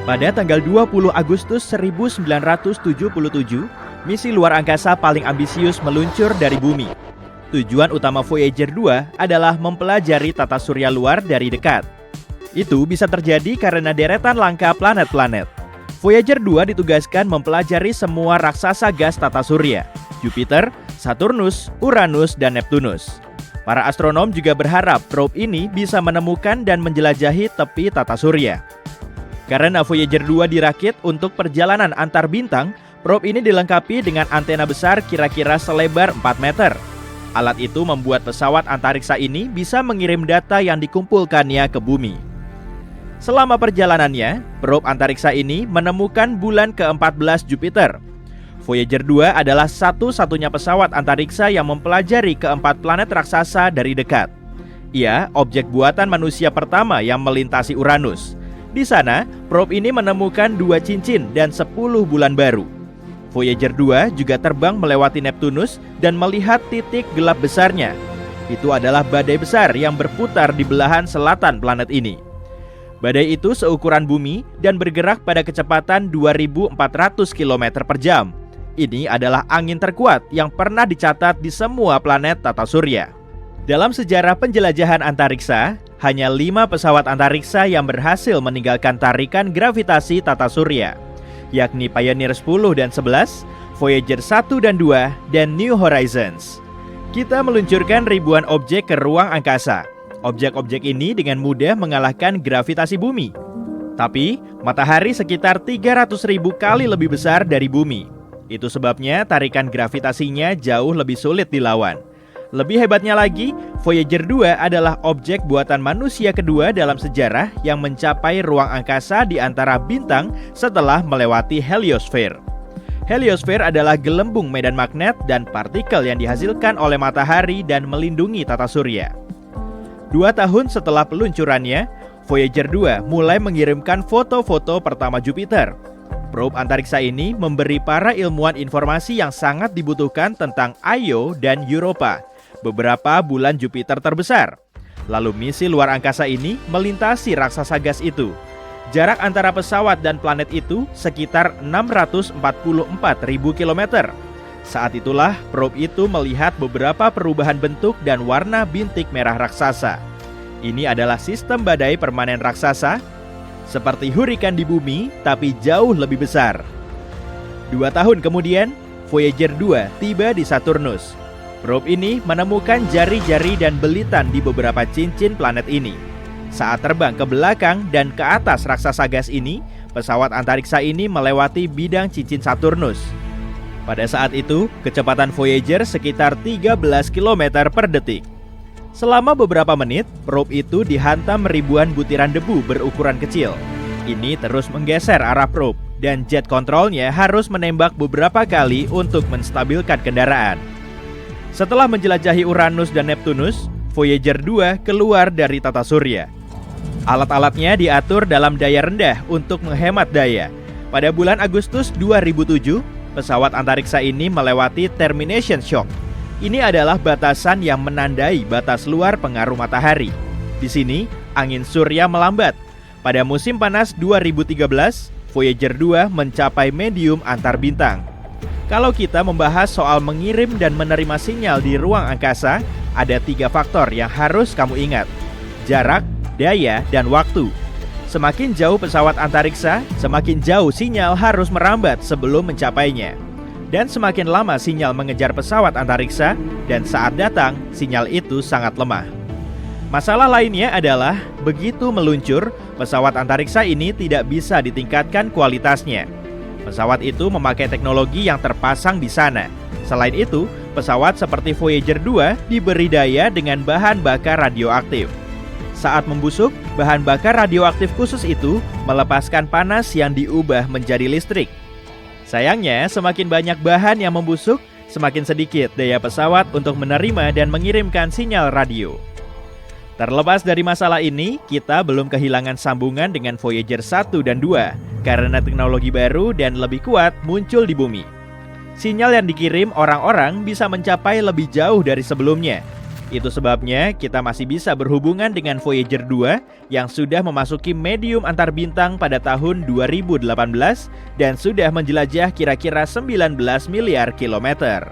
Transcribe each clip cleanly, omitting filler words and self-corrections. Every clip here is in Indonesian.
Pada tanggal 20 Agustus 1977, misi luar angkasa paling ambisius meluncur dari bumi. Tujuan utama Voyager 2 adalah mempelajari tata surya luar dari dekat. Itu bisa terjadi karena deretan langka planet-planet. Voyager 2 ditugaskan mempelajari semua raksasa gas tata surya, Jupiter, Saturnus, Uranus, dan Neptunus. Para astronom juga berharap probe ini bisa menemukan dan menjelajahi tepi tata surya. Karena Voyager 2 dirakit untuk perjalanan antar bintang, probe ini dilengkapi dengan antena besar kira-kira selebar 4 meter. Alat itu membuat pesawat antariksa ini bisa mengirim data yang dikumpulkannya ke bumi. Selama perjalanannya, probe antariksa ini menemukan bulan ke-14 Jupiter. Voyager 2 adalah satu-satunya pesawat antariksa yang mempelajari keempat planet raksasa dari dekat. Ia objek buatan manusia pertama yang melintasi Uranus. Di sana, probe ini menemukan 2 cincin dan 10 bulan baru. Voyager 2 juga terbang melewati Neptunus dan melihat titik gelap besarnya. Itu adalah badai besar yang berputar di belahan selatan planet ini. Badai itu seukuran bumi dan bergerak pada kecepatan 2.400 km per jam. Ini adalah angin terkuat yang pernah dicatat di semua planet tata surya. Dalam sejarah penjelajahan antariksa, hanya 5 pesawat antariksa yang berhasil meninggalkan tarikan gravitasi tata surya, yakni Pioneer 10 dan 11, Voyager 1 dan 2, dan New Horizons. Kita meluncurkan ribuan objek ke ruang angkasa. Objek-objek ini dengan mudah mengalahkan gravitasi bumi. Tapi, matahari sekitar 300.000 kali lebih besar dari bumi. Itu sebabnya tarikan gravitasinya jauh lebih sulit dilawan. Lebih hebatnya lagi, Voyager 2 adalah objek buatan manusia kedua dalam sejarah yang mencapai ruang angkasa di antara bintang setelah melewati heliosfer. Heliosfer adalah gelembung medan magnet dan partikel yang dihasilkan oleh matahari dan melindungi tata surya. 2 tahun setelah peluncurannya, Voyager 2 mulai mengirimkan foto-foto pertama Jupiter. Probe antariksa ini memberi para ilmuwan informasi yang sangat dibutuhkan tentang Io dan Europa, beberapa bulan Jupiter terbesar. Lalu misi luar angkasa ini melintasi raksasa gas itu. Jarak antara pesawat dan planet itu sekitar 644.000 km. Saat itulah probe itu melihat beberapa perubahan bentuk dan warna bintik merah raksasa. Ini adalah sistem badai permanen raksasa, seperti hurikan di bumi, tapi jauh lebih besar. 2 tahun kemudian, Voyager 2 tiba di Saturnus. Probe ini menemukan jari-jari dan belitan di beberapa cincin planet ini. Saat terbang ke belakang dan ke atas raksasa gas ini, pesawat antariksa ini melewati bidang cincin Saturnus. Pada saat itu, kecepatan Voyager sekitar 13 km per detik. Selama beberapa menit, probe itu dihantam ribuan butiran debu berukuran kecil. Ini terus menggeser arah probe, dan jet kontrolnya harus menembak beberapa kali untuk menstabilkan kendaraan. Setelah menjelajahi Uranus dan Neptunus, Voyager 2 keluar dari tata surya. Alat-alatnya diatur dalam daya rendah untuk menghemat daya. Pada bulan Agustus 2007, pesawat antariksa ini melewati termination shock. Ini adalah batasan yang menandai batas luar pengaruh matahari. Di sini, angin surya melambat. Pada musim panas 2013, Voyager 2 mencapai medium antar bintang. Kalau kita membahas soal mengirim dan menerima sinyal di ruang angkasa, ada 3 faktor yang harus kamu ingat: jarak, daya, dan waktu. Semakin jauh pesawat antariksa, semakin jauh sinyal harus merambat sebelum mencapainya. Dan semakin lama sinyal mengejar pesawat antariksa, dan saat datang, sinyal itu sangat lemah. Masalah lainnya adalah, begitu meluncur, pesawat antariksa ini tidak bisa ditingkatkan kualitasnya. Pesawat itu memakai teknologi yang terpasang di sana. Selain itu, pesawat seperti Voyager 2 diberi daya dengan bahan bakar radioaktif. Saat membusuk, bahan bakar radioaktif khusus itu melepaskan panas yang diubah menjadi listrik. Sayangnya, semakin banyak bahan yang membusuk, semakin sedikit daya pesawat untuk menerima dan mengirimkan sinyal radio. Terlepas dari masalah ini, kita belum kehilangan sambungan dengan Voyager 1 dan 2 karena teknologi baru dan lebih kuat muncul di bumi. Sinyal yang dikirim orang-orang bisa mencapai lebih jauh dari sebelumnya. Itu sebabnya kita masih bisa berhubungan dengan Voyager 2 yang sudah memasuki medium antar bintang pada tahun 2018 dan sudah menjelajah kira-kira 19 miliar kilometer.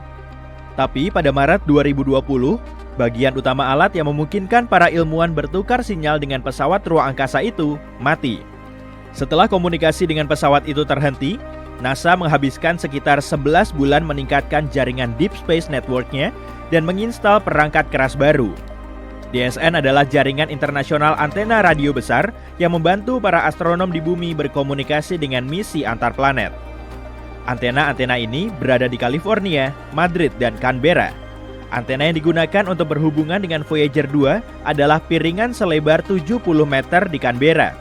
Tapi pada Maret 2020, bagian utama alat yang memungkinkan para ilmuwan bertukar sinyal dengan pesawat ruang angkasa itu mati. Setelah komunikasi dengan pesawat itu terhenti, NASA menghabiskan sekitar 11 bulan meningkatkan jaringan Deep Space Network-nya dan menginstal perangkat keras baru. DSN adalah jaringan internasional antena radio besar yang membantu para astronom di bumi berkomunikasi dengan misi antar planet. Antena-antena ini berada di California, Madrid, dan Canberra. Antena yang digunakan untuk berhubungan dengan Voyager 2 adalah piringan selebar 70 meter di Canberra.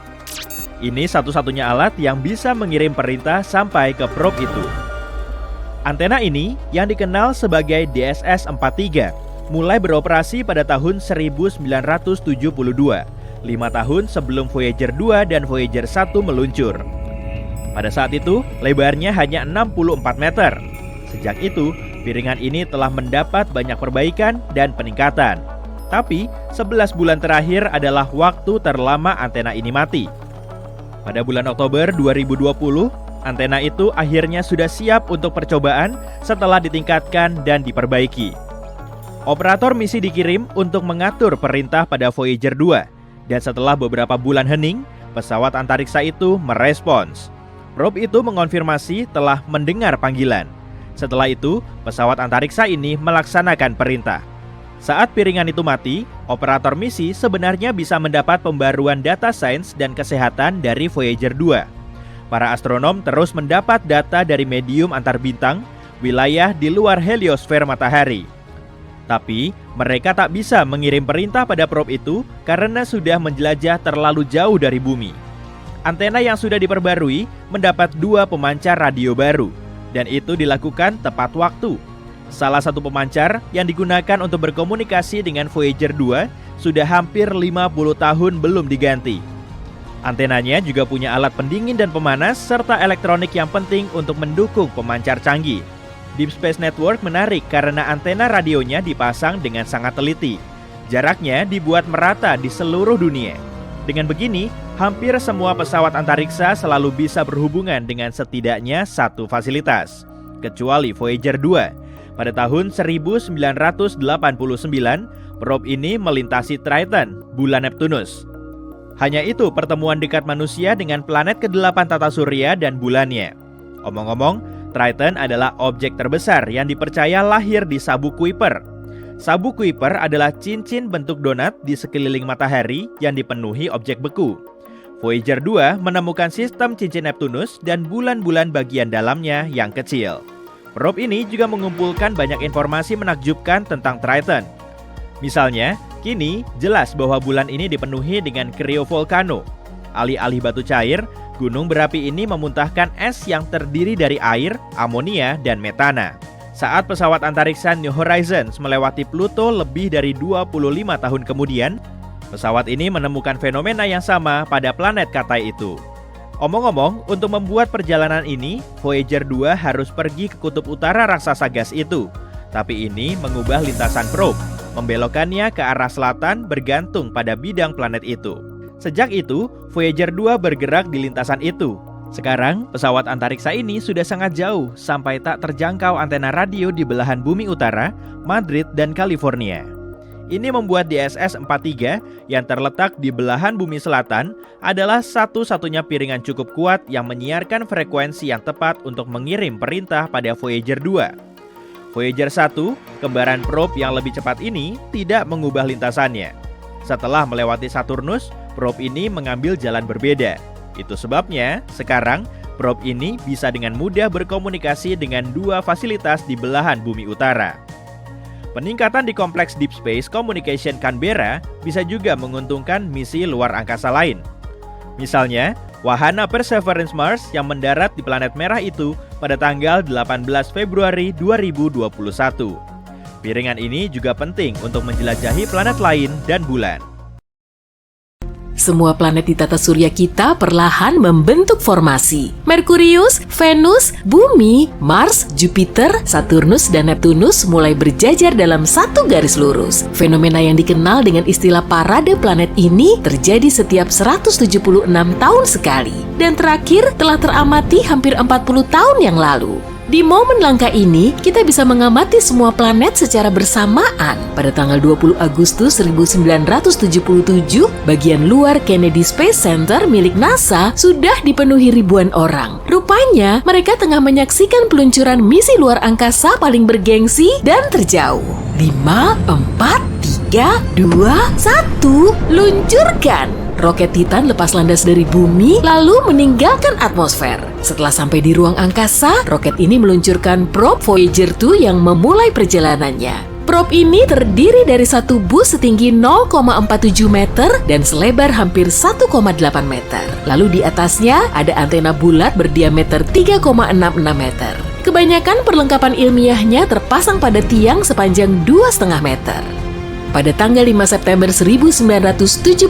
Ini satu-satunya alat yang bisa mengirim perintah sampai ke probe itu. Antena ini yang dikenal sebagai DSS-43 mulai beroperasi pada tahun 1972, 5 tahun sebelum Voyager 2 dan Voyager 1 meluncur. Pada saat itu, lebarnya hanya 64 meter. Sejak itu, piringan ini telah mendapat banyak perbaikan dan peningkatan. Tapi, 11 bulan terakhir adalah waktu terlama antena ini mati. Pada bulan Oktober 2020, antena itu akhirnya sudah siap untuk percobaan setelah ditingkatkan dan diperbaiki. Operator misi dikirim untuk mengatur perintah pada Voyager 2, dan setelah beberapa bulan hening, pesawat antariksa itu merespons. Probe itu mengonfirmasi telah mendengar panggilan. Setelah itu, pesawat antariksa ini melaksanakan perintah. Saat piringan itu mati, operator misi sebenarnya bisa mendapat pembaruan data sains dan kesehatan dari Voyager 2. Para astronom terus mendapat data dari medium antar bintang, wilayah di luar heliosfer matahari. Tapi, mereka tak bisa mengirim perintah pada probe itu karena sudah menjelajah terlalu jauh dari bumi. Antena yang sudah diperbarui mendapat 2 pemancar radio baru, dan itu dilakukan tepat waktu. Salah satu pemancar yang digunakan untuk berkomunikasi dengan Voyager 2 sudah hampir 50 tahun belum diganti. Antenanya juga punya alat pendingin dan pemanas serta elektronik yang penting untuk mendukung pemancar canggih. Deep Space Network menarik karena antena radionya dipasang dengan sangat teliti. Jaraknya dibuat merata di seluruh dunia. Dengan begini, hampir semua pesawat antariksa selalu bisa berhubungan dengan setidaknya satu fasilitas. Kecuali Voyager 2. Pada tahun 1989, probe ini melintasi Triton, bulan Neptunus. Hanya itu pertemuan dekat manusia dengan planet ke-8 tata surya dan bulannya. Omong-omong, Triton adalah objek terbesar yang dipercaya lahir di Sabu Kuiper. Sabu Kuiper adalah cincin bentuk donat di sekeliling matahari yang dipenuhi objek beku. Voyager 2 menemukan sistem cincin Neptunus dan bulan-bulan bagian dalamnya yang kecil. Probe ini juga mengumpulkan banyak informasi menakjubkan tentang Triton. Misalnya, kini jelas bahwa bulan ini dipenuhi dengan kriovolcano. Alih-alih batu cair, gunung berapi ini memuntahkan es yang terdiri dari air, amonia, dan metana. Saat pesawat antariksa New Horizons melewati Pluto lebih dari 25 tahun kemudian, pesawat ini menemukan fenomena yang sama pada planet Katai itu. Omong-omong, untuk membuat perjalanan ini, Voyager 2 harus pergi ke kutub utara raksasa gas itu. Tapi ini mengubah lintasan probe, membelokkannya ke arah selatan bergantung pada bidang planet itu. Sejak itu, Voyager 2 bergerak di lintasan itu. Sekarang, pesawat antariksa ini sudah sangat jauh sampai tak terjangkau antena radio di belahan bumi utara, Madrid, dan California. Ini membuat DSS-43 yang terletak di belahan bumi selatan adalah satu-satunya piringan cukup kuat yang menyiarkan frekuensi yang tepat untuk mengirim perintah pada Voyager 2. Voyager 1, kembaran probe yang lebih cepat ini, tidak mengubah lintasannya. Setelah melewati Saturnus, probe ini mengambil jalan berbeda. Itu sebabnya, sekarang probe ini bisa dengan mudah berkomunikasi dengan 2 fasilitas di belahan bumi utara. Peningkatan di kompleks Deep Space Communication Canberra bisa juga menguntungkan misi luar angkasa lain. Misalnya, wahana Perseverance Mars yang mendarat di planet merah itu pada tanggal 18 Februari 2021. Piringan ini juga penting untuk menjelajahi planet lain dan bulan. semua planet di tata surya kita perlahan membentuk formasi. Merkurius, Venus, Bumi, Mars, Jupiter, Saturnus, dan Neptunus mulai berjajar dalam satu garis lurus. Fenomena yang dikenal dengan istilah parade planet ini terjadi setiap 176 tahun sekali, dan terakhir telah teramati hampir 40 tahun yang lalu. Di momen langka ini, kita bisa mengamati semua planet secara bersamaan. Pada tanggal 20 Agustus 1977, bagian luar Kennedy Space Center milik NASA sudah dipenuhi ribuan orang. Rupanya, mereka tengah menyaksikan peluncuran misi luar angkasa paling bergengsi dan terjauh. 5, 4, 3, 2, 1, luncurkan! Roket Titan lepas landas dari bumi lalu meninggalkan atmosfer. Setelah sampai di ruang angkasa, roket ini meluncurkan probe Voyager 2 yang memulai perjalanannya. Probe ini terdiri dari satu bus setinggi 0,47 meter dan selebar hampir 1,8 meter. Lalu di atasnya ada antena bulat berdiameter 3,66 meter. Kebanyakan perlengkapan ilmiahnya terpasang pada tiang sepanjang 2,5 meter. Pada tanggal 5 September 1977,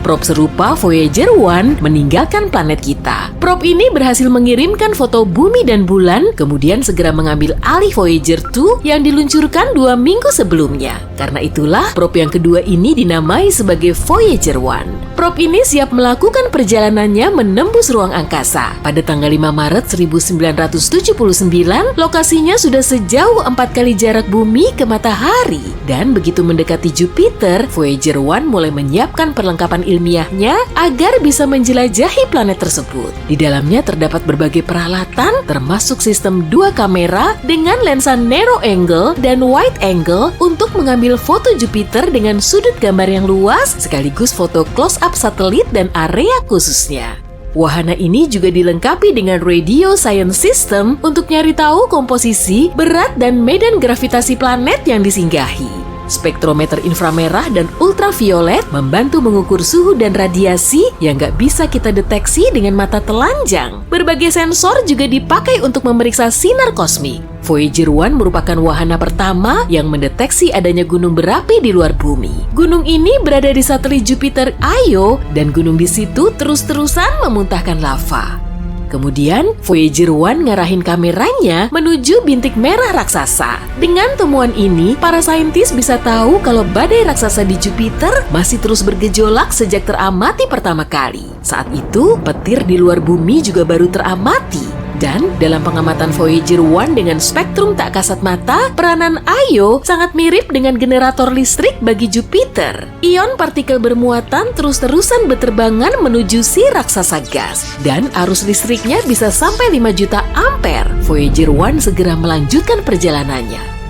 probe serupa Voyager 1 meninggalkan planet kita. Probe ini berhasil mengirimkan foto bumi dan bulan, kemudian segera mengambil alih Voyager 2 yang diluncurkan 2 minggu sebelumnya. Karena itulah, probe yang kedua ini dinamai sebagai Voyager 1. Probe ini siap melakukan perjalanannya menembus ruang angkasa. Pada tanggal 5 Maret 1979, lokasinya sudah sejauh 4 kali jarak bumi ke matahari. Dan begitu mendekati Jupiter, Voyager 1 mulai menyiapkan perlengkapan ilmiahnya agar bisa menjelajahi planet tersebut. Di dalamnya terdapat berbagai peralatan, termasuk sistem 2 kamera dengan lensa narrow angle dan wide angle untuk mengambil foto Jupiter dengan sudut gambar yang luas, sekaligus foto close-up satelit dan area khususnya. Wahana ini juga dilengkapi dengan radio science system untuk nyari tahu komposisi, berat, dan medan gravitasi planet yang disinggahi. Spektrometer inframerah dan ultraviolet membantu mengukur suhu dan radiasi yang nggak bisa kita deteksi dengan mata telanjang. Berbagai sensor juga dipakai untuk memeriksa sinar kosmik. Voyager 1 merupakan wahana pertama yang mendeteksi adanya gunung berapi di luar bumi. Gunung ini berada di satelit Jupiter Io dan gunung di situ terus-terusan memuntahkan lava. Kemudian, Voyager 1 ngarahin kameranya menuju bintik merah raksasa. Dengan temuan ini, para saintis bisa tahu kalau badai raksasa di Jupiter masih terus bergejolak sejak teramati pertama kali. Saat itu, petir di luar bumi juga baru teramati. Dan dalam pengamatan Voyager 1 dengan spektrum tak kasat mata, peranan Io sangat mirip dengan generator listrik bagi Jupiter. Ion partikel bermuatan terus-terusan berterbangan menuju si raksasa gas. Dan arus listriknya bisa sampai 5 juta ampere. Voyager 1 segera melanjutkan perjalanannya.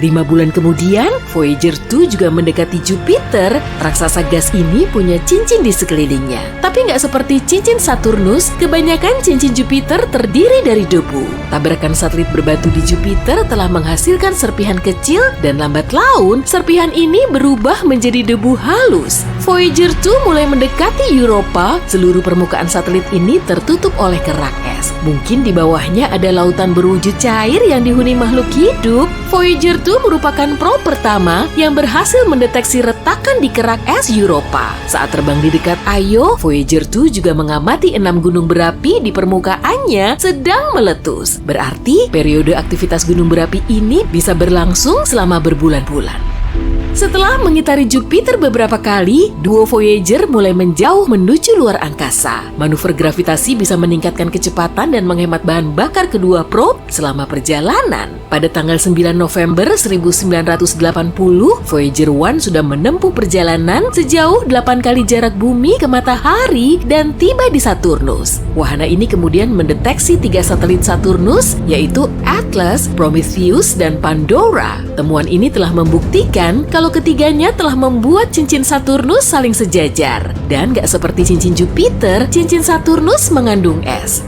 5 bulan kemudian, Voyager 2 juga mendekati Jupiter. Raksasa gas ini punya cincin di sekelilingnya. Tapi nggak seperti cincin Saturnus, kebanyakan cincin Jupiter terdiri dari debu. Tabrakan satelit berbatu di Jupiter telah menghasilkan serpihan kecil dan lambat laun, serpihan ini berubah menjadi debu halus. Voyager 2 mulai mendekati Europa. Seluruh permukaan satelit ini tertutup oleh kerak es. Mungkin di bawahnya ada lautan berwujud cair yang dihuni makhluk hidup. Voyager 2 merupakan probe pertama yang berhasil mendeteksi retakan di kerak es Europa. Saat terbang di dekat Io, Voyager 2 juga mengamati 6 gunung berapi di permukaannya sedang meletus. Berarti periode aktivitas gunung berapi ini bisa berlangsung selama berbulan-bulan. Setelah mengitari Jupiter beberapa kali, duo Voyager mulai menjauh menuju luar angkasa. Manuver gravitasi bisa meningkatkan kecepatan dan menghemat bahan bakar kedua probe selama perjalanan. Pada tanggal 9 November 1980, Voyager 1 sudah menempuh perjalanan sejauh 8 kali jarak bumi ke matahari dan tiba di Saturnus. Wahana ini kemudian mendeteksi 3 satelit Saturnus, yaitu Atlas, Prometheus, dan Pandora. Temuan ini telah membuktikan kalau ketiganya telah membuat cincin Saturnus saling sejajar. Dan gak seperti cincin Jupiter, cincin Saturnus mengandung es.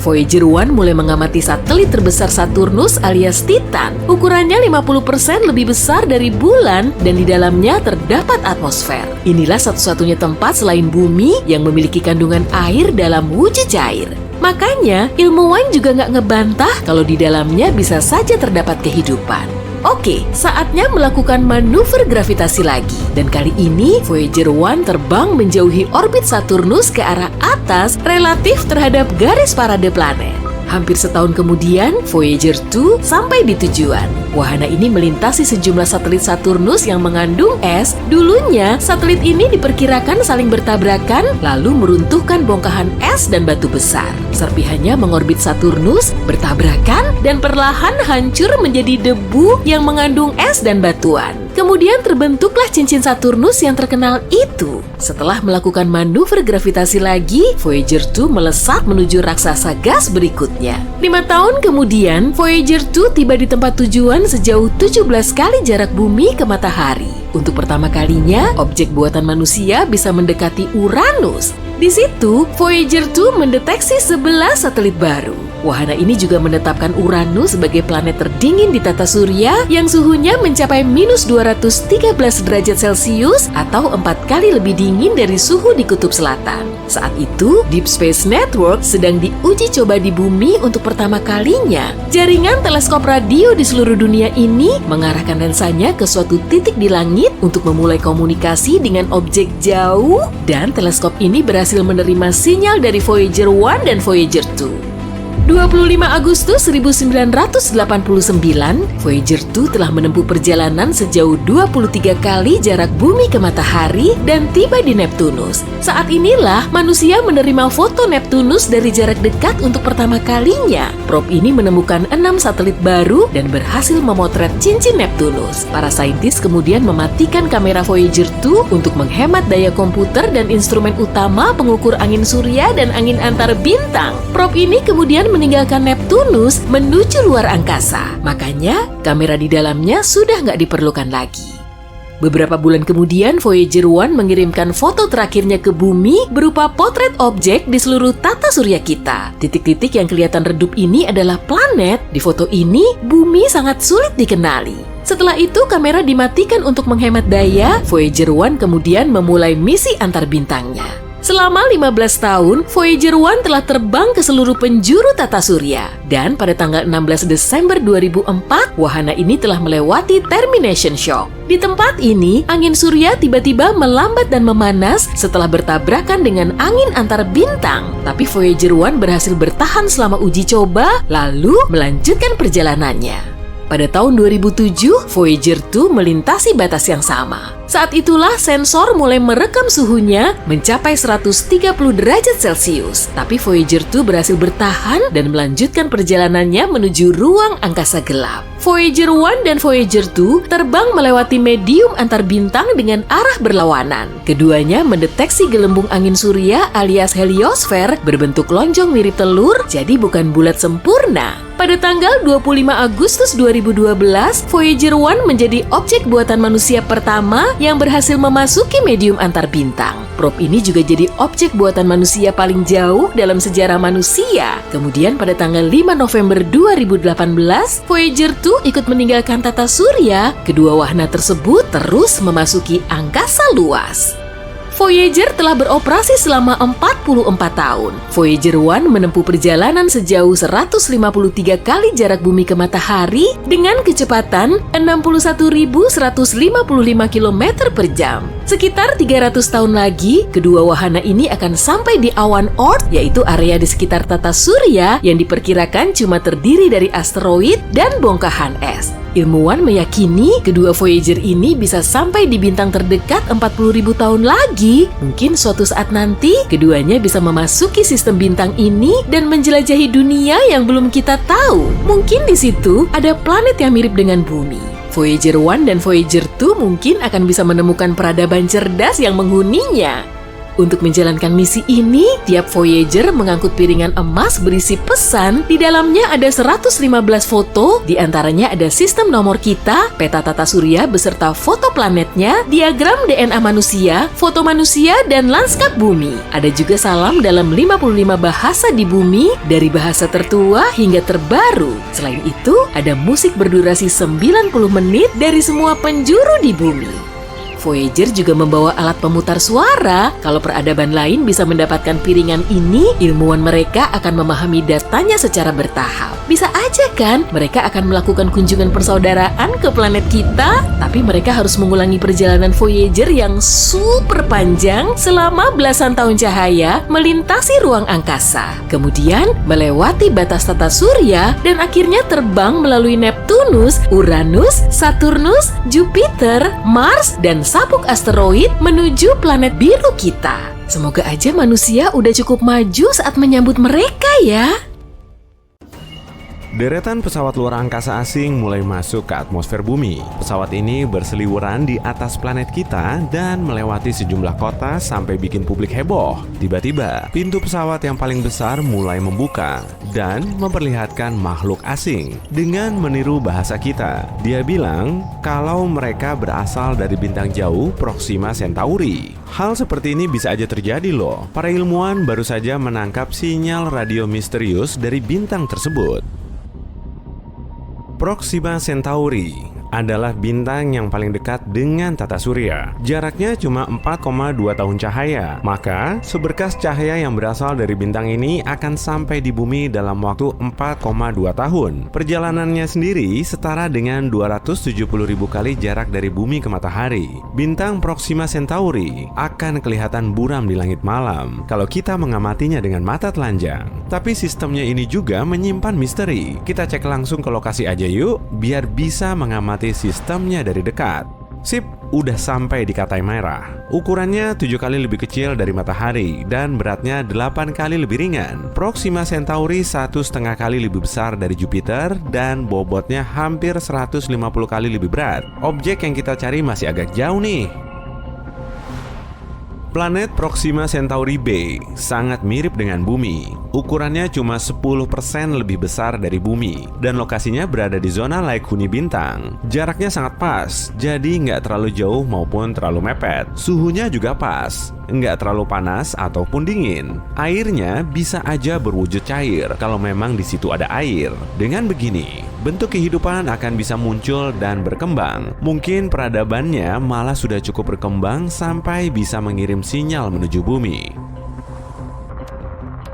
Voyager 1 mulai mengamati satelit terbesar Saturnus alias Titan. Ukurannya 50% lebih besar dari bulan dan di dalamnya terdapat atmosfer. Inilah satu-satunya tempat selain bumi yang memiliki kandungan air dalam wujud cair. Makanya, ilmuwan juga nggak ngebantah kalau di dalamnya bisa saja terdapat kehidupan. Oke, saatnya melakukan manuver gravitasi lagi. Dan kali ini Voyager 1 terbang menjauhi orbit Saturnus ke arah atas relatif terhadap garis parade planet. Hampir setahun kemudian, Voyager 2 sampai di tujuan. Wahana ini melintasi sejumlah satelit Saturnus yang mengandung es. Dulunya, satelit ini diperkirakan saling bertabrakan lalu meruntuhkan bongkahan es dan batu besar. Serpihannya mengorbit Saturnus, bertabrakan, dan perlahan hancur menjadi debu yang mengandung es dan batuan. Kemudian terbentuklah cincin Saturnus yang terkenal itu. Setelah melakukan manuver gravitasi lagi, Voyager 2 melesat menuju raksasa gas berikutnya. 5 tahun kemudian, Voyager 2 tiba di tempat tujuan sejauh 17 kali jarak bumi ke matahari. Untuk pertama kalinya, objek buatan manusia bisa mendekati Uranus. Di situ, Voyager 2 mendeteksi 11 satelit baru. Wahana ini juga menetapkan Uranus sebagai planet terdingin di tata surya yang suhunya mencapai minus 213 derajat Celcius atau 4 kali lebih dingin dari suhu di kutub selatan. Saat itu, Deep Space Network sedang diuji coba di bumi untuk pertama kalinya. Jaringan teleskop radio di seluruh dunia ini mengarahkan lensanya ke suatu titik di langit untuk memulai komunikasi dengan objek jauh, dan teleskop ini berhasil menerima sinyal dari Voyager 1 dan Voyager 2. 25 Agustus 1989, Voyager 2 telah menempuh perjalanan sejauh 23 kali jarak bumi ke matahari dan tiba di Neptunus. Saat inilah manusia menerima foto Neptunus dari jarak dekat untuk pertama kalinya. Probe ini menemukan 6 satelit baru dan berhasil memotret cincin Neptunus. Para saintis kemudian mematikan kamera Voyager 2 untuk menghemat daya komputer dan instrumen utama pengukur angin surya dan angin antar bintang. Probe ini kemudian meninggalkan Neptunus menuju luar angkasa. Makanya, kamera di dalamnya sudah nggak diperlukan lagi. Beberapa bulan kemudian, Voyager 1 mengirimkan foto terakhirnya ke bumi berupa potret objek di seluruh tata surya kita. Titik-titik yang kelihatan redup ini adalah planet. Di foto ini, bumi sangat sulit dikenali. Setelah itu, kamera dimatikan untuk menghemat daya. Voyager 1 kemudian memulai misi antar bintangnya. Selama 15 tahun, Voyager 1 telah terbang ke seluruh penjuru tata surya. Dan pada tanggal 16 Desember 2004, wahana ini telah melewati termination shock. Di tempat ini, angin surya tiba-tiba melambat dan memanas setelah bertabrakan dengan angin antar bintang. Tapi Voyager 1 berhasil bertahan selama uji coba, lalu melanjutkan perjalanannya. Pada tahun 2007, Voyager 2 melintasi batas yang sama. Saat itulah sensor mulai merekam suhunya mencapai 130 derajat Celcius. Tapi Voyager 2 berhasil bertahan dan melanjutkan perjalanannya menuju ruang angkasa gelap. Voyager 1 dan Voyager 2 terbang melewati medium antar bintang dengan arah berlawanan. Keduanya mendeteksi gelembung angin surya alias heliosfer berbentuk lonjong mirip telur, jadi bukan bulat sempurna. Pada tanggal 25 Agustus 2012, Voyager 1 menjadi objek buatan manusia pertama yang berhasil memasuki medium antar bintang. Probe ini juga jadi objek buatan manusia paling jauh dalam sejarah manusia. Kemudian pada tanggal 5 November 2018, Voyager 2 ikut meninggalkan tata surya. Kedua wahana tersebut terus memasuki angkasa luas. Voyager telah beroperasi selama 44 tahun. Voyager 1 menempuh perjalanan sejauh 153 kali jarak bumi ke matahari dengan kecepatan 61.155 km per jam. Sekitar 300 tahun lagi, kedua wahana ini akan sampai di awan Oort, yaitu area di sekitar tata surya yang diperkirakan cuma terdiri dari asteroid dan bongkahan es. Ilmuwan meyakini kedua Voyager ini bisa sampai di bintang terdekat 40.000 tahun lagi. Mungkin suatu saat nanti keduanya bisa memasuki sistem bintang ini dan menjelajahi dunia yang belum kita tahu. Mungkin di situ ada planet yang mirip dengan bumi. Voyager 1 dan Voyager 2 mungkin akan bisa menemukan peradaban cerdas yang menghuninya. Untuk menjalankan misi ini, tiap Voyager mengangkut piringan emas berisi pesan. Di dalamnya ada 115 foto, di antaranya ada sistem nomor kita, peta tata surya beserta foto planetnya, diagram DNA manusia, foto manusia, dan lanskap bumi. Ada juga salam dalam 55 bahasa di bumi, dari bahasa tertua hingga terbaru. Selain itu, ada musik berdurasi 90 menit dari semua penjuru di bumi. Voyager juga membawa alat pemutar suara. Kalau peradaban lain bisa mendapatkan piringan ini, ilmuwan mereka akan memahami datanya secara bertahap. Bisa aja kan mereka akan melakukan kunjungan persaudaraan ke planet kita, tapi mereka harus mengulangi perjalanan Voyager yang super panjang selama belasan tahun cahaya melintasi ruang angkasa. Kemudian melewati batas tata surya dan akhirnya terbang melalui Neptunus, Uranus, Saturnus, Jupiter, Mars, dan sabuk asteroid menuju planet biru kita. Semoga aja manusia udah cukup maju saat menyambut mereka ya. Deretan pesawat luar angkasa asing mulai masuk ke atmosfer bumi. Pesawat ini berseliweran di atas planet kita dan melewati sejumlah kota sampai bikin publik heboh. Tiba-tiba, pintu pesawat yang paling besar mulai membuka dan memperlihatkan makhluk asing dengan meniru bahasa kita. Dia bilang kalau mereka berasal dari bintang jauh Proxima Centauri. Hal seperti ini bisa aja terjadi loh. Para ilmuwan baru saja menangkap sinyal radio misterius dari bintang tersebut. Proxima Centauri adalah bintang yang paling dekat dengan tata surya. Jaraknya cuma 4,2 tahun cahaya. Maka, seberkas cahaya yang berasal dari bintang ini akan sampai di bumi dalam waktu 4,2 tahun. Perjalanannya sendiri setara dengan 270.000 kali jarak dari bumi ke matahari. Bintang Proxima Centauri akan kelihatan buram di langit malam kalau kita mengamatinya dengan mata telanjang. Tapi sistemnya ini juga menyimpan misteri. Kita cek langsung ke lokasi aja yuk, biar bisa mengamati sistemnya dari dekat. Sip, udah sampai di Katai Merah. Ukurannya 7 kali lebih kecil dari matahari dan beratnya 8 kali lebih ringan. Proxima Centauri 1,5 kali lebih besar dari Jupiter dan bobotnya hampir 150 kali lebih berat. Objek yang kita cari masih agak jauh nih. Planet Proxima Centauri b sangat mirip dengan bumi. Ukurannya cuma 10% lebih besar dari bumi dan lokasinya berada di zona laik huni bintang. Jaraknya sangat pas, jadi nggak terlalu jauh maupun terlalu mepet. Suhunya juga pas, nggak terlalu panas ataupun dingin. Airnya bisa aja berwujud cair kalau memang di situ ada air. Dengan begini, bentuk kehidupan akan bisa muncul dan berkembang. Mungkin peradabannya malah sudah cukup berkembang sampai bisa mengirim sinyal menuju bumi.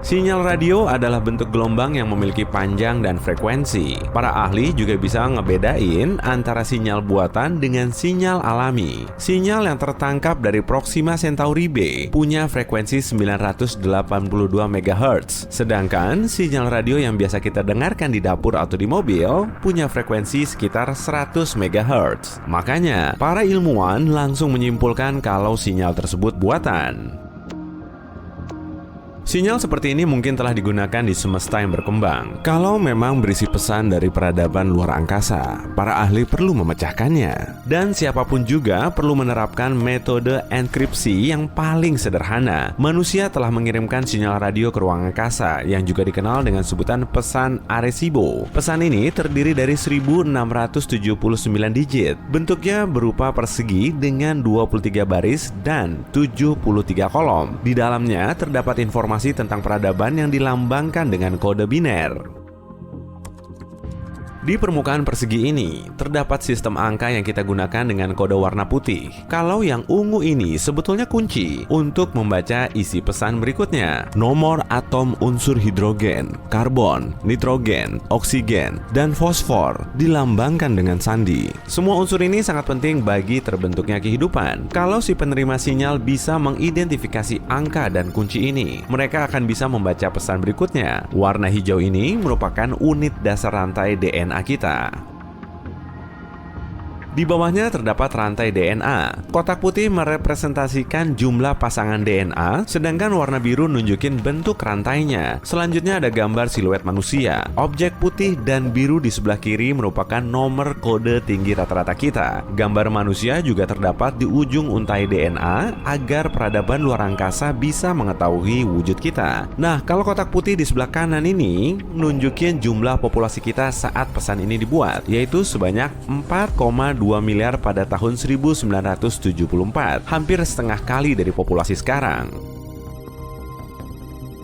Sinyal radio adalah bentuk gelombang yang memiliki panjang dan frekuensi. Para ahli juga bisa ngebedain antara sinyal buatan dengan sinyal alami. Sinyal yang tertangkap dari Proxima Centauri b punya frekuensi 982 MHz. Sedangkan sinyal radio yang biasa kita dengarkan di dapur atau di mobil punya frekuensi sekitar 100 MHz. Makanya, para ilmuwan langsung menyimpulkan kalau sinyal tersebut buatan. Sinyal seperti ini mungkin telah digunakan di semesta yang berkembang. Kalau memang berisi pesan dari peradaban luar angkasa, para ahli perlu memecahkannya. Dan siapapun juga perlu menerapkan metode enkripsi yang paling sederhana. Manusia telah mengirimkan sinyal radio ke ruang angkasa yang juga dikenal dengan sebutan pesan Arecibo. Pesan ini terdiri dari 1679 digit. Bentuknya berupa persegi dengan 23 baris dan 73 kolom. Di dalamnya terdapat informasi tentang peradaban yang dilambangkan dengan kode biner. Di permukaan persegi ini, terdapat sistem angka yang kita gunakan dengan kode warna putih. Kalau yang ungu ini sebetulnya kunci untuk membaca isi pesan berikutnya. Nomor atom unsur hidrogen, karbon, nitrogen, oksigen, dan fosfor dilambangkan dengan sandi. Semua unsur ini sangat penting bagi terbentuknya kehidupan. Kalau si penerima sinyal bisa mengidentifikasi angka dan kunci ini, mereka akan bisa membaca pesan berikutnya. Warna hijau ini merupakan unit dasar rantai DNA kita. Di bawahnya terdapat rantai DNA. Kotak putih merepresentasikan jumlah pasangan DNA, sedangkan warna biru nunjukin bentuk rantainya. Selanjutnya ada gambar siluet manusia. Objek putih dan biru di sebelah kiri merupakan nomor kode tinggi rata-rata kita. Gambar manusia juga terdapat di ujung untai DNA agar peradaban luar angkasa bisa mengetahui wujud kita. Nah, kalau kotak putih di sebelah kanan ini nunjukin jumlah populasi kita saat pesan ini dibuat, yaitu sebanyak 4,2 miliar pada tahun 1974, hampir setengah kali dari populasi sekarang.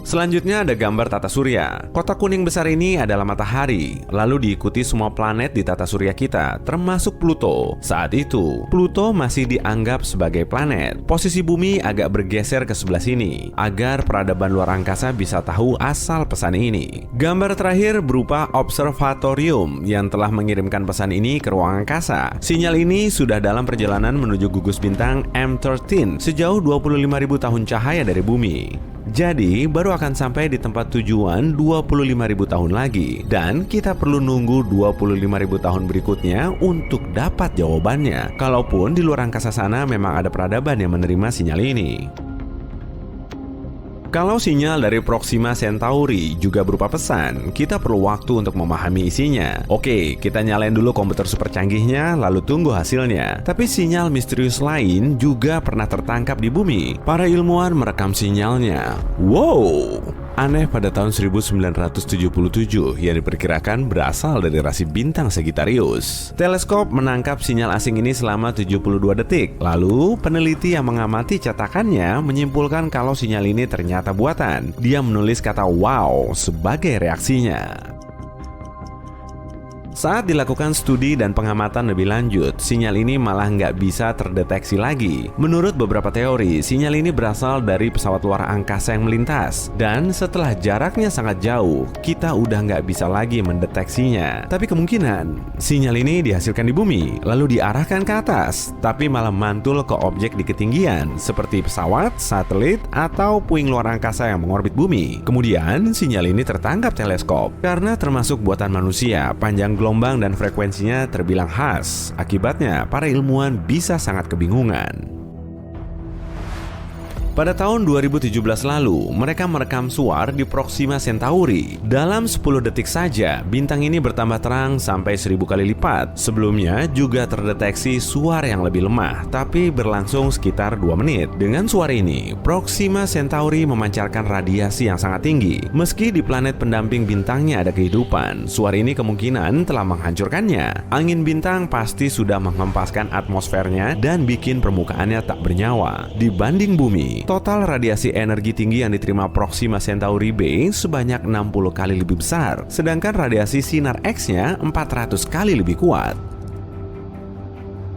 Selanjutnya ada gambar tata surya. Kotak kuning besar ini adalah matahari, lalu diikuti semua planet di tata surya kita, termasuk Pluto. Saat itu, Pluto masih dianggap sebagai planet. Posisi bumi agak bergeser ke sebelah sini, agar peradaban luar angkasa bisa tahu asal pesan ini. Gambar terakhir berupa observatorium yang telah mengirimkan pesan ini ke ruang angkasa. Sinyal ini sudah dalam perjalanan menuju gugus bintang M13 sejauh 25.000 tahun cahaya dari bumi. Jadi, baru akan sampai di tempat tujuan 25.000 tahun lagi. Dan kita perlu nunggu 25.000 tahun berikutnya untuk dapat jawabannya. Kalaupun di luar angkasa sana memang ada peradaban yang menerima sinyal ini. Kalau sinyal dari Proxima Centauri juga berupa pesan, kita perlu waktu untuk memahami isinya. Oke, kita nyalain dulu komputer super canggihnya, lalu tunggu hasilnya. Tapi sinyal misterius lain juga pernah tertangkap di bumi. Para ilmuwan merekam sinyalnya. Wow! Aneh pada tahun 1977 yang diperkirakan berasal dari rasi bintang Sagittarius. Teleskop menangkap sinyal asing ini selama 72 detik. Lalu, peneliti yang mengamati cetakannya menyimpulkan kalau sinyal ini ternyata buatan. Dia menulis kata wow sebagai reaksinya. Saat dilakukan studi dan pengamatan lebih lanjut, sinyal ini malah nggak bisa terdeteksi lagi. Menurut beberapa teori, sinyal ini berasal dari pesawat luar angkasa yang melintas. Dan setelah jaraknya sangat jauh, kita udah nggak bisa lagi mendeteksinya. Tapi kemungkinan, sinyal ini dihasilkan di bumi, lalu diarahkan ke atas, tapi malah mantul ke objek di ketinggian, seperti pesawat, satelit, atau puing luar angkasa yang mengorbit bumi. Kemudian, sinyal ini tertangkap teleskop. Karena termasuk buatan manusia, panjang gelombang dan frekuensinya terbilang khas. Akibatnya, para ilmuwan bisa sangat kebingungan. Pada tahun 2017 lalu, mereka merekam suar di Proxima Centauri. Dalam 10 detik saja, bintang ini bertambah terang sampai 1000 kali lipat. Sebelumnya juga terdeteksi suar yang lebih lemah, tapi berlangsung sekitar 2 menit. Dengan suar ini, Proxima Centauri memancarkan radiasi yang sangat tinggi. Meski di planet pendamping bintangnya ada kehidupan, suar ini kemungkinan telah menghancurkannya. Angin bintang pasti sudah menghempaskan atmosfernya dan bikin permukaannya tak bernyawa. Dibanding bumi, total radiasi energi tinggi yang diterima Proxima Centauri B sebanyak 60 kali lebih besar, sedangkan radiasi sinar X-nya 400 kali lebih kuat.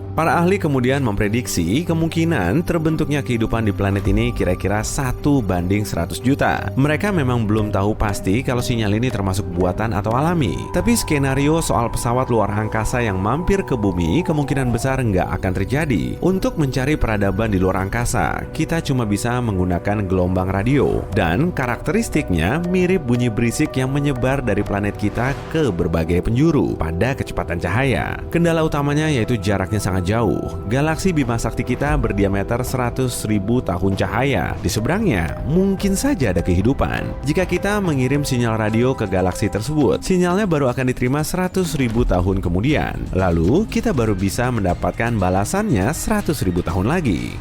Para ahli kemudian memprediksi kemungkinan terbentuknya kehidupan di planet ini kira-kira 1:100 juta. Mereka memang belum tahu pasti kalau sinyal ini termasuk buatan atau alami. Tapi skenario soal pesawat luar angkasa yang mampir ke bumi kemungkinan besar nggak akan terjadi. Untuk mencari peradaban di luar angkasa, kita cuma bisa menggunakan gelombang radio. Dan karakteristiknya mirip bunyi berisik yang menyebar dari planet kita ke berbagai penjuru pada kecepatan cahaya. Kendala utamanya yaitu jaraknya sangat jauh. Galaksi Bima Sakti kita berdiameter 100.000 tahun cahaya. Di seberangnya, mungkin saja ada kehidupan. Jika kita mengirim sinyal radio ke galaksi tersebut, sinyalnya baru akan diterima 100.000 tahun kemudian. Lalu, kita baru bisa mendapatkan balasannya 100.000 tahun lagi.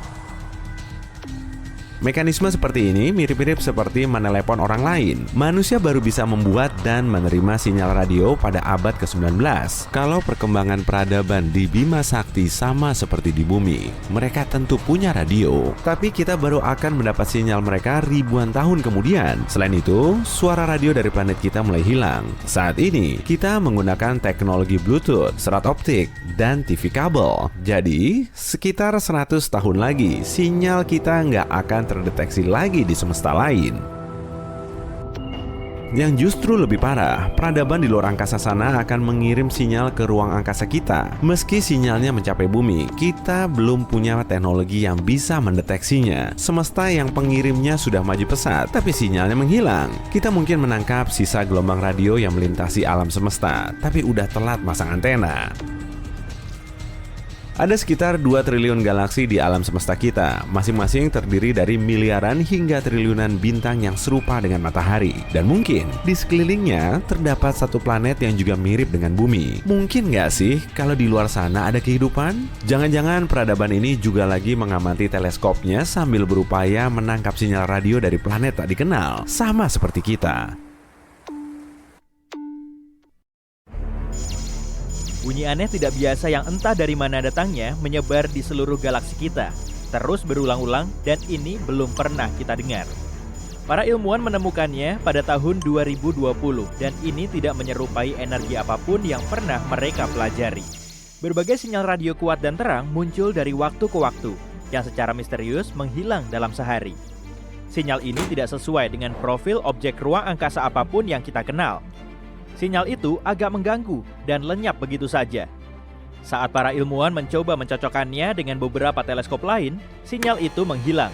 Mekanisme seperti ini mirip-mirip seperti menelepon orang lain. Manusia baru bisa membuat dan menerima sinyal radio pada abad ke-19. Kalau perkembangan peradaban di Bima Sakti sama seperti di bumi, mereka tentu punya radio. Tapi kita baru akan mendapat sinyal mereka ribuan tahun kemudian. Selain itu, suara radio dari planet kita mulai hilang. Saat ini, kita menggunakan teknologi Bluetooth, serat optik, dan TV kabel. Jadi, sekitar 100 tahun lagi, sinyal kita nggak akan terdeteksi lagi di semesta lain. Yang justru lebih parah, peradaban di luar angkasa sana akan mengirim sinyal ke ruang angkasa kita. Meski sinyalnya mencapai bumi, kita belum punya teknologi yang bisa mendeteksinya. Semesta yang pengirimnya sudah maju pesat, tapi sinyalnya menghilang. Kita mungkin menangkap sisa gelombang radio yang melintasi alam semesta, tapi udah telat masang antena. Ada sekitar 2 triliun galaksi di alam semesta kita, masing-masing terdiri dari miliaran hingga triliunan bintang yang serupa dengan matahari. Dan mungkin di sekelilingnya terdapat satu planet yang juga mirip dengan bumi. Mungkin nggak sih kalau di luar sana ada kehidupan? Jangan-jangan peradaban ini juga lagi mengamati teleskopnya sambil berupaya menangkap sinyal radio dari planet tak dikenal, sama seperti kita. Bunyi aneh tidak biasa yang entah dari mana datangnya menyebar di seluruh galaksi kita, terus berulang-ulang dan ini belum pernah kita dengar. Para ilmuwan menemukannya pada tahun 2020 dan ini tidak menyerupai energi apapun yang pernah mereka pelajari. Berbagai sinyal radio kuat dan terang muncul dari waktu ke waktu yang secara misterius menghilang dalam sehari. Sinyal ini tidak sesuai dengan profil objek ruang angkasa apapun yang kita kenal. Sinyal itu agak mengganggu dan lenyap begitu saja. Saat para ilmuwan mencoba mencocokkannya dengan beberapa teleskop lain, sinyal itu menghilang.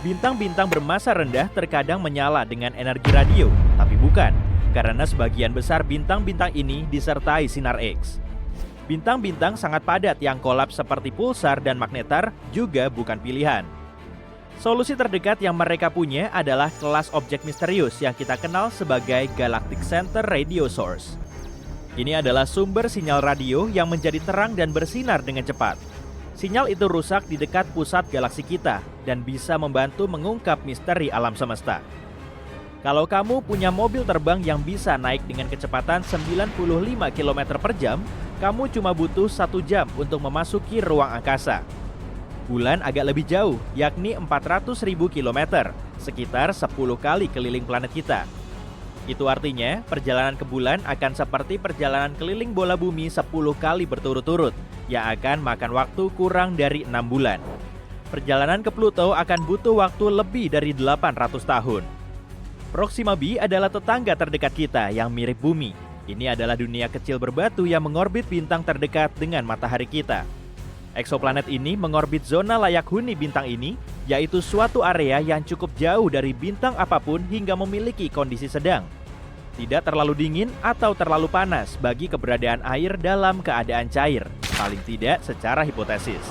Bintang-bintang bermassa rendah terkadang menyala dengan energi radio, tapi bukan, karena sebagian besar bintang-bintang ini disertai sinar X. Bintang-bintang sangat padat yang kolaps seperti pulsar dan magnetar juga bukan pilihan. Solusi terdekat yang mereka punya adalah kelas objek misterius yang kita kenal sebagai Galactic Center Radio Source. Ini adalah sumber sinyal radio yang menjadi terang dan bersinar dengan cepat. Sinyal itu rusak di dekat pusat galaksi kita dan bisa membantu mengungkap misteri alam semesta. Kalau kamu punya mobil terbang yang bisa naik dengan kecepatan 95 km per jam, kamu cuma butuh 1 jam untuk memasuki ruang angkasa. Bulan agak lebih jauh, yakni 400.000 km, sekitar 10 kali keliling planet kita. Itu artinya, perjalanan ke bulan akan seperti perjalanan keliling bola bumi 10 kali berturut-turut, yang akan makan waktu kurang dari 6 bulan. Perjalanan ke Pluto akan butuh waktu lebih dari 800 tahun. Proxima b adalah tetangga terdekat kita yang mirip bumi. Ini adalah dunia kecil berbatu yang mengorbit bintang terdekat dengan matahari kita. Eksoplanet ini mengorbit zona layak huni bintang ini, yaitu suatu area yang cukup jauh dari bintang apapun hingga memiliki kondisi sedang. Tidak terlalu dingin atau terlalu panas bagi keberadaan air dalam keadaan cair, paling tidak secara hipotesis.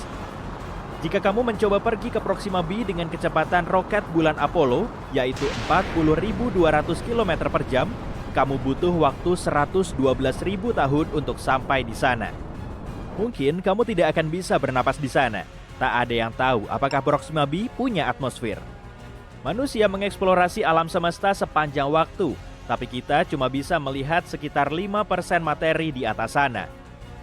Jika kamu mencoba pergi ke Proxima b dengan kecepatan roket bulan Apollo, yaitu 40.200 km per jam, kamu butuh waktu 112.000 tahun untuk sampai di sana. Mungkin kamu tidak akan bisa bernapas di sana. Tak ada yang tahu apakah Proxima b punya atmosfer. Manusia mengeksplorasi alam semesta sepanjang waktu, tapi kita cuma bisa melihat sekitar 5% materi di atas sana.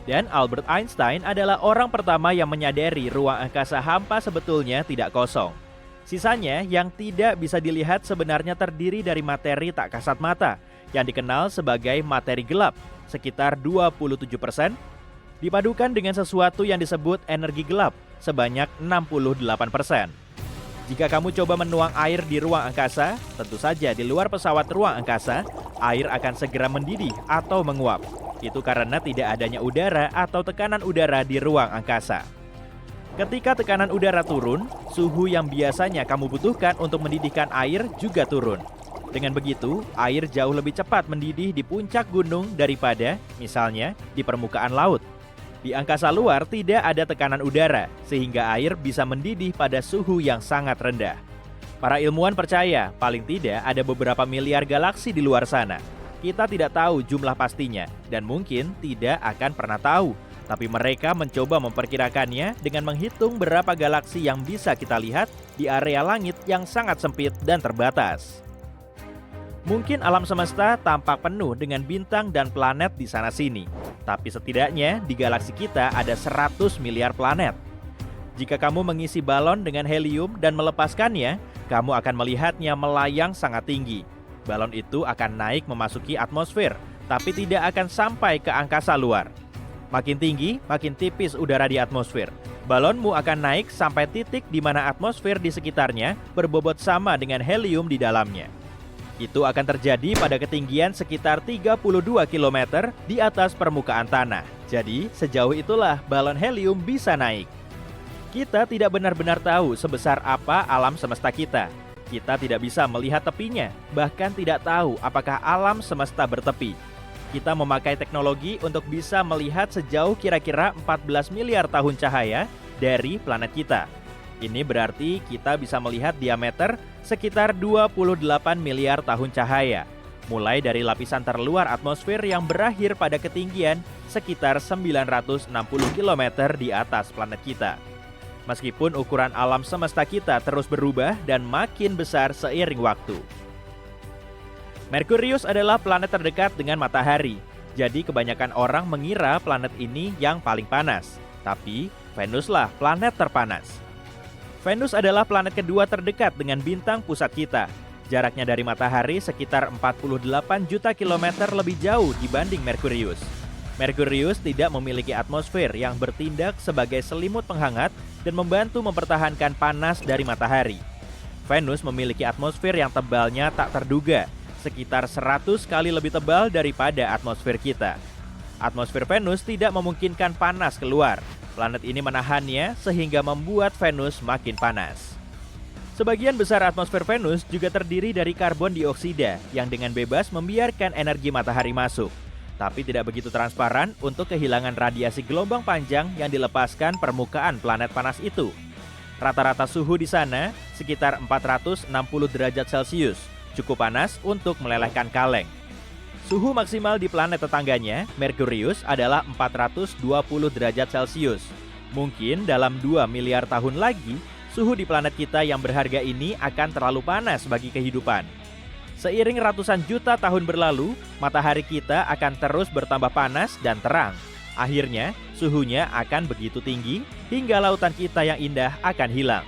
Dan Albert Einstein adalah orang pertama yang menyadari ruang angkasa hampa sebetulnya tidak kosong. Sisanya yang tidak bisa dilihat sebenarnya terdiri dari materi tak kasat mata, yang dikenal sebagai materi gelap, sekitar 27%, dipadukan dengan sesuatu yang disebut energi gelap, sebanyak 68%. Jika kamu coba menuang air di ruang angkasa, tentu saja di luar pesawat ruang angkasa, air akan segera mendidih atau menguap. Itu karena tidak adanya udara atau tekanan udara di ruang angkasa. Ketika tekanan udara turun, suhu yang biasanya kamu butuhkan untuk mendidihkan air juga turun. Dengan begitu, air jauh lebih cepat mendidih di puncak gunung daripada, misalnya, di permukaan laut. Di angkasa luar tidak ada tekanan udara, sehingga air bisa mendidih pada suhu yang sangat rendah. Para ilmuwan percaya, paling tidak ada beberapa miliar galaksi di luar sana. Kita tidak tahu jumlah pastinya, dan mungkin tidak akan pernah tahu. Tapi mereka mencoba memperkirakannya dengan menghitung berapa galaksi yang bisa kita lihat di area langit yang sangat sempit dan terbatas. Mungkin alam semesta tampak penuh dengan bintang dan planet di sana-sini. Tapi setidaknya di galaksi kita ada 100 miliar planet. Jika kamu mengisi balon dengan helium dan melepaskannya, kamu akan melihatnya melayang sangat tinggi. Balon itu akan naik memasuki atmosfer, tapi tidak akan sampai ke angkasa luar. Makin tinggi, makin tipis udara di atmosfer. Balonmu akan naik sampai titik di mana atmosfer di sekitarnya berbobot sama dengan helium di dalamnya. Itu akan terjadi pada ketinggian sekitar 32 km di atas permukaan tanah. Jadi, sejauh itulah balon helium bisa naik. Kita tidak benar-benar tahu sebesar apa alam semesta kita. Kita tidak bisa melihat tepinya, bahkan tidak tahu apakah alam semesta bertepi. Kita memakai teknologi untuk bisa melihat sejauh kira-kira 14 miliar tahun cahaya dari planet kita. Ini berarti kita bisa melihat diameter sekitar 28 miliar tahun cahaya, mulai dari lapisan terluar atmosfer yang berakhir pada ketinggian sekitar 960 km di atas planet kita. Meskipun ukuran alam semesta kita terus berubah dan makin besar seiring waktu. Merkurius adalah planet terdekat dengan matahari, jadi kebanyakan orang mengira planet ini yang paling panas. Tapi, Venuslah planet terpanas. Venus adalah planet kedua terdekat dengan bintang pusat kita. Jaraknya dari matahari sekitar 48 juta kilometer lebih jauh dibanding Merkurius. Merkurius tidak memiliki atmosfer yang bertindak sebagai selimut penghangat dan membantu mempertahankan panas dari matahari. Venus memiliki atmosfer yang tebalnya tak terduga, sekitar 100 kali lebih tebal daripada atmosfer kita. Atmosfer Venus tidak memungkinkan panas keluar. Planet ini menahannya sehingga membuat Venus makin panas. Sebagian besar atmosfer Venus juga terdiri dari karbon dioksida yang dengan bebas membiarkan energi matahari masuk, tapi tidak begitu transparan untuk kehilangan radiasi gelombang panjang yang dilepaskan permukaan planet panas itu. Rata-rata suhu di sana sekitar 460 derajat Celcius, cukup panas untuk melelehkan kaleng. Suhu maksimal di planet tetangganya, Merkurius, adalah 420 derajat Celcius. Mungkin dalam 2 miliar tahun lagi, suhu di planet kita yang berharga ini akan terlalu panas bagi kehidupan. Seiring ratusan juta tahun berlalu, matahari kita akan terus bertambah panas dan terang. Akhirnya, suhunya akan begitu tinggi hingga lautan kita yang indah akan hilang.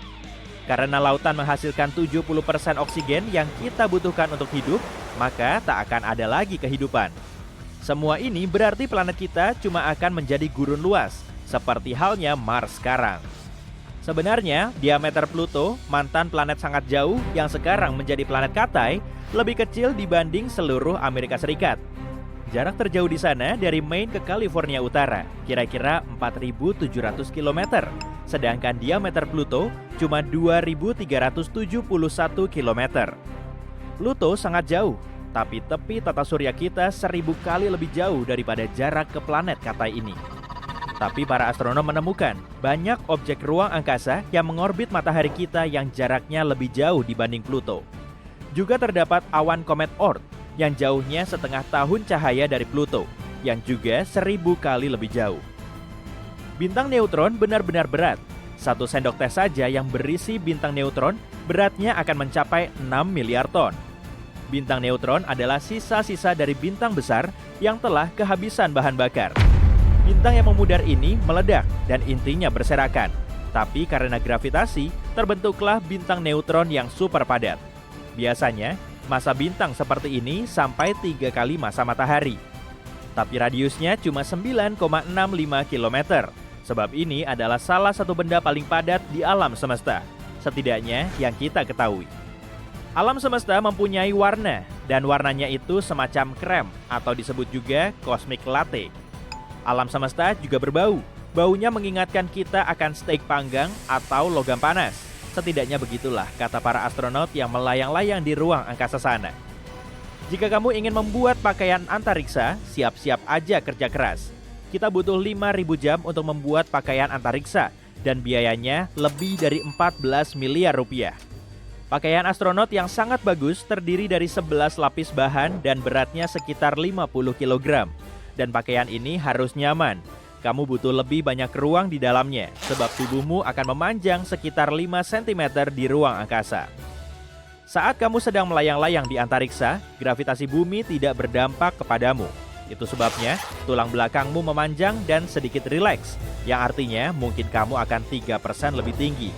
Karena lautan menghasilkan 70% oksigen yang kita butuhkan untuk hidup, maka tak akan ada lagi kehidupan. Semua ini berarti planet kita cuma akan menjadi gurun luas, seperti halnya Mars sekarang. Sebenarnya, diameter Pluto, mantan planet sangat jauh yang sekarang menjadi planet Katai, lebih kecil dibanding seluruh Amerika Serikat. Jarak terjauh di sana dari Maine ke California Utara, kira-kira 4.700 km. Sedangkan diameter Pluto cuma 2.371 km. Pluto sangat jauh, tapi tepi tata surya kita 1.000 kali lebih jauh daripada jarak ke planet Katai ini. Tapi para astronom menemukan banyak objek ruang angkasa yang mengorbit matahari kita yang jaraknya lebih jauh dibanding Pluto. Juga terdapat awan komet Oort yang jauhnya setengah tahun cahaya dari Pluto, yang juga 1.000 kali lebih jauh. Bintang neutron benar-benar berat. 1 sendok teh saja yang berisi bintang neutron beratnya akan mencapai 6 miliar ton. Bintang neutron adalah sisa-sisa dari bintang besar yang telah kehabisan bahan bakar. Bintang yang memudar ini meledak dan intinya berserakan. Tapi karena gravitasi, terbentuklah bintang neutron yang super padat. Biasanya, massa bintang seperti ini sampai 3 kali massa matahari. Tapi radiusnya cuma 9,65 km. Sebab ini adalah salah satu benda paling padat di alam semesta, setidaknya yang kita ketahui. Alam semesta mempunyai warna, dan warnanya itu semacam krem atau disebut juga cosmic latte. Alam semesta juga berbau. Baunya mengingatkan kita akan steak panggang atau logam panas. Setidaknya begitulah kata para astronot yang melayang-layang di ruang angkasa sana. Jika kamu ingin membuat pakaian antariksa, siap-siap aja kerja keras. Kita butuh 5.000 jam untuk membuat pakaian antariksa, dan biayanya lebih dari 14 miliar rupiah. Pakaian astronot yang sangat bagus terdiri dari 11 lapis bahan dan beratnya sekitar 50 kg. Dan pakaian ini harus nyaman. Kamu butuh lebih banyak ruang di dalamnya, sebab tubuhmu akan memanjang sekitar 5 cm di ruang angkasa. Saat kamu sedang melayang-layang di antariksa, gravitasi bumi tidak berdampak kepadamu. Itu sebabnya tulang belakangmu memanjang dan sedikit rileks, yang artinya mungkin kamu akan 3% lebih tinggi.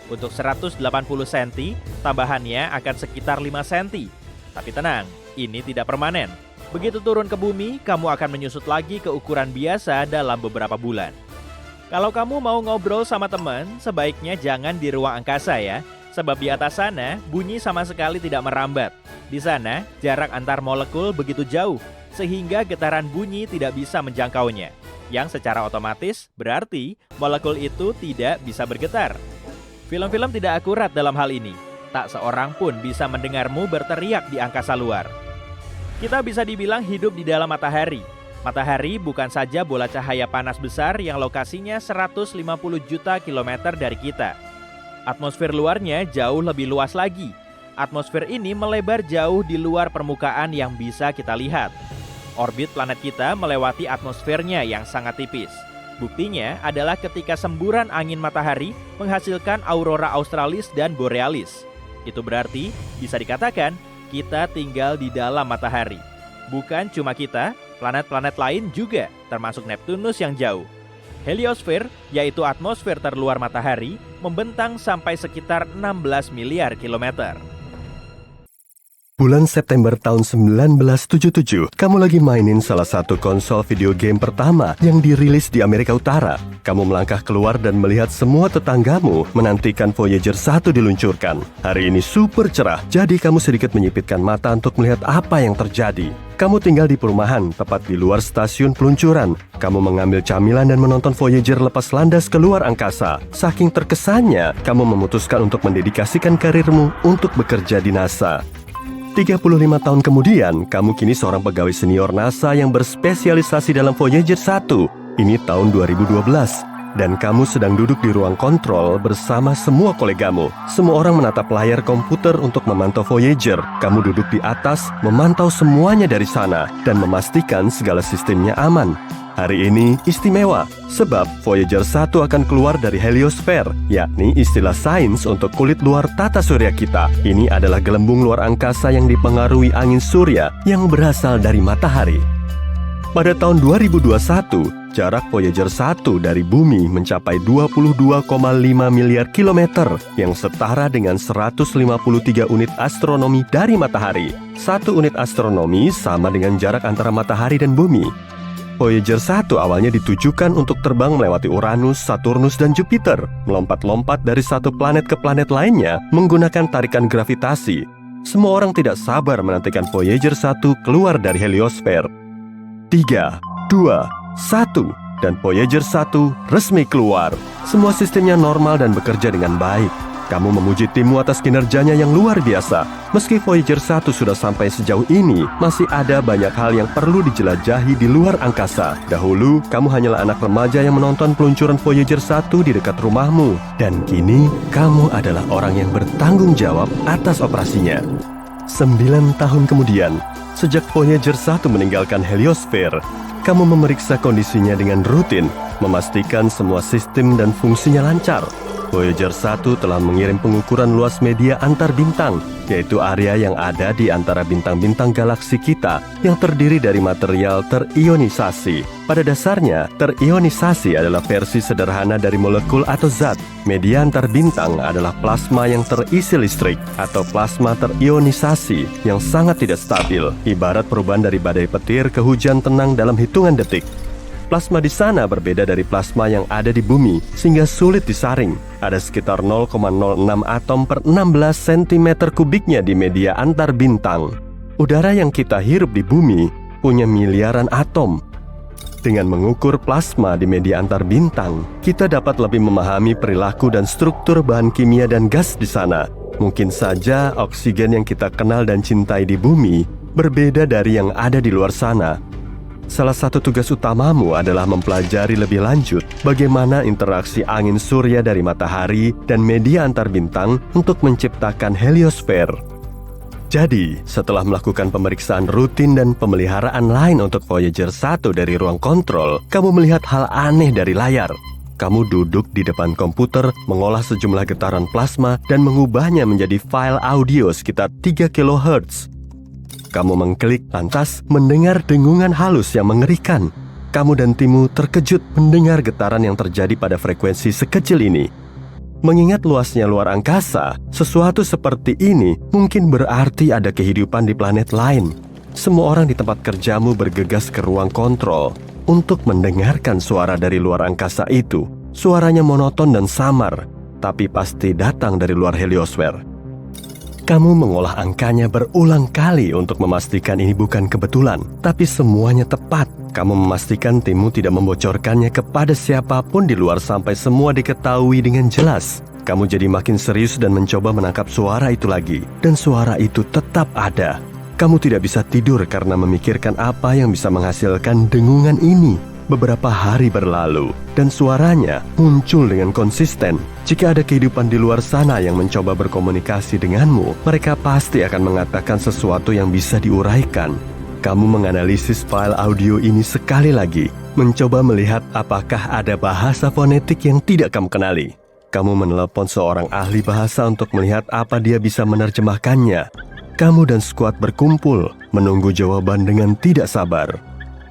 Untuk 180 cm, tambahannya akan sekitar 5 cm. Tapi tenang, ini tidak permanen. Begitu turun ke bumi, kamu akan menyusut lagi ke ukuran biasa dalam beberapa bulan. Kalau kamu mau ngobrol sama teman, sebaiknya jangan di ruang angkasa ya, sebab di atas sana bunyi sama sekali tidak merambat. Di sana, jarak antar molekul begitu jauh, sehingga getaran bunyi tidak bisa menjangkaunya. Yang secara otomatis berarti molekul itu tidak bisa bergetar. Film-film tidak akurat dalam hal ini. Tak seorang pun bisa mendengarmu berteriak di angkasa luar. Kita bisa dibilang hidup di dalam matahari. Matahari bukan saja bola cahaya panas besar yang lokasinya 150 juta kilometer dari kita. Atmosfer luarnya jauh lebih luas lagi. Atmosfer ini melebar jauh di luar permukaan yang bisa kita lihat. Orbit planet kita melewati atmosfernya yang sangat tipis. Buktinya adalah ketika semburan angin matahari menghasilkan aurora australis dan borealis. Itu berarti bisa dikatakan kita tinggal di dalam matahari. Bukan cuma kita, planet-planet lain juga, termasuk Neptunus yang jauh. Heliosfer, yaitu atmosfer terluar matahari, membentang sampai sekitar 16 miliar kilometer. Bulan September tahun 1977, kamu lagi mainin salah satu konsol video game pertama yang dirilis di Amerika Utara. Kamu melangkah keluar dan melihat semua tetanggamu menantikan Voyager 1 diluncurkan. Hari ini super cerah, jadi kamu sedikit menyipitkan mata untuk melihat apa yang terjadi. Kamu tinggal di perumahan, tepat di luar stasiun peluncuran. Kamu mengambil camilan dan menonton Voyager lepas landas ke luar angkasa. Saking terkesannya, kamu memutuskan untuk mendedikasikan karirmu untuk bekerja di NASA. 35 tahun kemudian, kamu kini seorang pegawai senior NASA yang berspesialisasi dalam Voyager 1. Ini tahun 2012. Dan kamu sedang duduk di ruang kontrol bersama semua kolegamu. Semua orang menatap layar komputer untuk memantau Voyager. Kamu duduk di atas, memantau semuanya dari sana, dan memastikan segala sistemnya aman. Hari ini istimewa, sebab Voyager 1 akan keluar dari heliosfer, yakni istilah sains untuk kulit luar tata surya kita. Ini adalah gelembung luar angkasa yang dipengaruhi angin surya yang berasal dari matahari. Pada tahun 2021, jarak Voyager 1 dari bumi mencapai 22,5 miliar kilometer, yang setara dengan 153 unit astronomi dari matahari. 1 unit astronomi sama dengan jarak antara matahari dan bumi. Voyager 1 awalnya ditujukan untuk terbang melewati Uranus, Saturnus, dan Jupiter, melompat-lompat dari satu planet ke planet lainnya menggunakan tarikan gravitasi. Semua orang tidak sabar menantikan Voyager 1 keluar dari heliosfer. 3, 2, 1, dan Voyager 1 resmi keluar. Semua sistemnya normal dan bekerja dengan baik. Kamu memuji timmu atas kinerjanya yang luar biasa. Meski Voyager 1 sudah sampai sejauh ini, masih ada banyak hal yang perlu dijelajahi di luar angkasa. Dahulu, kamu hanyalah anak remaja yang menonton peluncuran Voyager 1 di dekat rumahmu. Dan kini, kamu adalah orang yang bertanggung jawab atas operasinya. 9 tahun kemudian, sejak Voyager 1 meninggalkan heliosfer, kamu memeriksa kondisinya dengan rutin, memastikan semua sistem dan fungsinya lancar. Voyager 1 telah mengirim pengukuran luas media antar bintang, yaitu area yang ada di antara bintang-bintang galaksi kita yang terdiri dari material terionisasi. Pada dasarnya, terionisasi adalah versi sederhana dari molekul atau zat. Media antar bintang adalah plasma yang terisi listrik atau plasma terionisasi yang sangat tidak stabil, ibarat perubahan dari badai petir ke hujan tenang dalam hitungan detik. Plasma di sana berbeda dari plasma yang ada di bumi, sehingga sulit disaring. Ada sekitar 0,06 atom per 16 cm kubiknya di media antar bintang. Udara yang kita hirup di bumi punya miliaran atom. Dengan mengukur plasma di media antar bintang, kita dapat lebih memahami perilaku dan struktur bahan kimia dan gas di sana. Mungkin saja oksigen yang kita kenal dan cintai di bumi berbeda dari yang ada di luar sana. Salah satu tugas utamamu adalah mempelajari lebih lanjut bagaimana interaksi angin surya dari matahari dan media antar bintang untuk menciptakan heliosfer. Jadi, setelah melakukan pemeriksaan rutin dan pemeliharaan lain untuk Voyager 1 dari ruang kontrol, kamu melihat hal aneh dari layar. Kamu duduk di depan komputer, mengolah sejumlah getaran plasma dan mengubahnya menjadi file audio sekitar 3 kHz. Kamu mengklik, lantas mendengar dengungan halus yang mengerikan. Kamu dan timmu terkejut mendengar getaran yang terjadi pada frekuensi sekecil ini. Mengingat luasnya luar angkasa, sesuatu seperti ini mungkin berarti ada kehidupan di planet lain. Semua orang di tempat kerjamu bergegas ke ruang kontrol untuk mendengarkan suara dari luar angkasa itu. Suaranya monoton dan samar, tapi pasti datang dari luar heliosfer. Kamu mengolah angkanya berulang kali untuk memastikan ini bukan kebetulan, tapi semuanya tepat. Kamu memastikan timmu tidak membocorkannya kepada siapapun di luar sampai semua diketahui dengan jelas. Kamu jadi makin serius dan mencoba menangkap suara itu lagi, dan suara itu tetap ada. Kamu tidak bisa tidur karena memikirkan apa yang bisa menghasilkan dengungan ini. Beberapa hari berlalu, dan suaranya muncul dengan konsisten. Jika ada kehidupan di luar sana yang mencoba berkomunikasi denganmu, mereka pasti akan mengatakan sesuatu yang bisa diuraikan. Kamu menganalisis file audio ini sekali lagi, mencoba melihat apakah ada bahasa fonetik yang tidak kamu kenali. Kamu menelepon seorang ahli bahasa untuk melihat apa dia bisa menerjemahkannya. Kamu dan skuad berkumpul, menunggu jawaban dengan tidak sabar.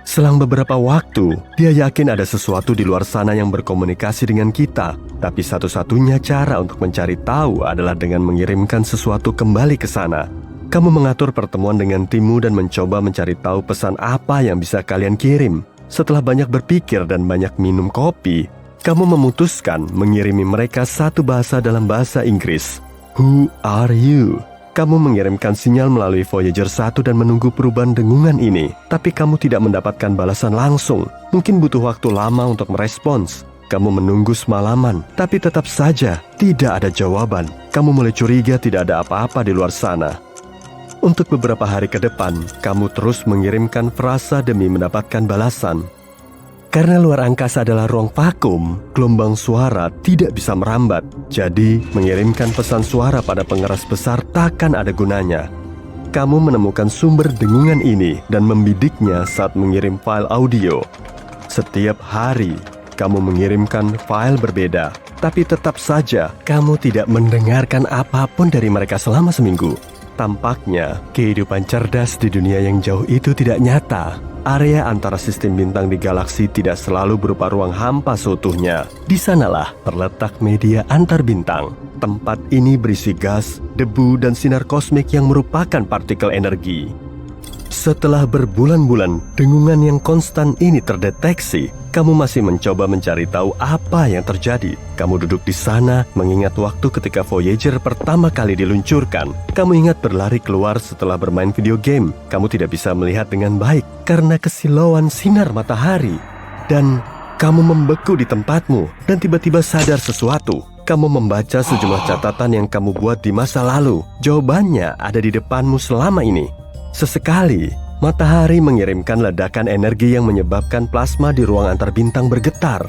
Selang beberapa waktu, dia yakin ada sesuatu di luar sana yang berkomunikasi dengan kita. Tapi satu-satunya cara untuk mencari tahu adalah dengan mengirimkan sesuatu kembali ke sana. Kamu mengatur pertemuan dengan timmu dan mencoba mencari tahu pesan apa yang bisa kalian kirim. Setelah banyak berpikir dan banyak minum kopi, kamu memutuskan mengirimi mereka satu bahasa dalam bahasa Inggris. Who are you? Kamu mengirimkan sinyal melalui Voyager 1 dan menunggu perubahan dengungan ini. Tapi kamu tidak mendapatkan balasan langsung. Mungkin butuh waktu lama untuk merespons. Kamu menunggu semalaman, tapi tetap saja tidak ada jawaban. Kamu mulai curiga tidak ada apa-apa di luar sana. Untuk beberapa hari ke depan, kamu terus mengirimkan frasa demi mendapatkan balasan. Karena luar angkasa adalah ruang vakum, gelombang suara tidak bisa merambat. Jadi, mengirimkan pesan suara pada pengeras besar takkan ada gunanya. Kamu menemukan sumber dengungan ini dan membidiknya saat mengirim file audio. Setiap hari, kamu mengirimkan file berbeda. Tapi tetap saja, kamu tidak mendengarkan apapun dari mereka selama seminggu. Tampaknya, kehidupan cerdas di dunia yang jauh itu tidak nyata. Area antara sistem bintang di galaksi tidak selalu berupa ruang hampa seutuhnya. Di sanalah terletak media antar bintang. Tempat ini berisi gas, debu, dan sinar kosmik yang merupakan partikel energi. Setelah berbulan-bulan dengungan yang konstan ini terdeteksi, kamu masih mencoba mencari tahu apa yang terjadi. Kamu duduk di sana mengingat waktu ketika Voyager pertama kali diluncurkan. Kamu ingat berlari keluar setelah bermain video game. Kamu tidak bisa melihat dengan baik karena kesilauan sinar matahari. Dan kamu membeku di tempatmu dan tiba-tiba sadar sesuatu. Kamu membaca sejumlah catatan yang kamu buat di masa lalu. Jawabannya ada di depanmu selama ini. Sesekali, matahari mengirimkan ledakan energi yang menyebabkan plasma di ruang antar bintang bergetar.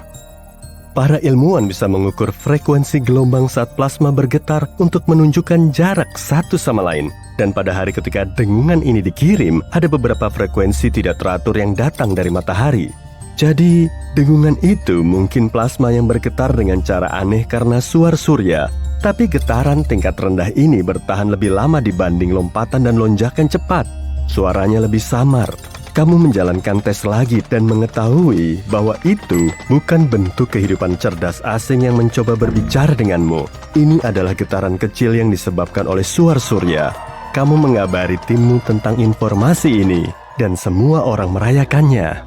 Para ilmuwan bisa mengukur frekuensi gelombang saat plasma bergetar untuk menunjukkan jarak satu sama lain. Dan pada hari ketika dengungan ini dikirim, ada beberapa frekuensi tidak teratur yang datang dari matahari. Jadi, dengungan itu mungkin plasma yang bergetar dengan cara aneh karena suar surya. Tapi getaran tingkat rendah ini bertahan lebih lama dibanding lompatan dan lonjakan cepat. Suaranya lebih samar. Kamu menjalankan tes lagi dan mengetahui bahwa itu bukan bentuk kehidupan cerdas asing yang mencoba berbicara denganmu. Ini adalah getaran kecil yang disebabkan oleh suar surya. Kamu mengabari timmu tentang informasi ini dan semua orang merayakannya.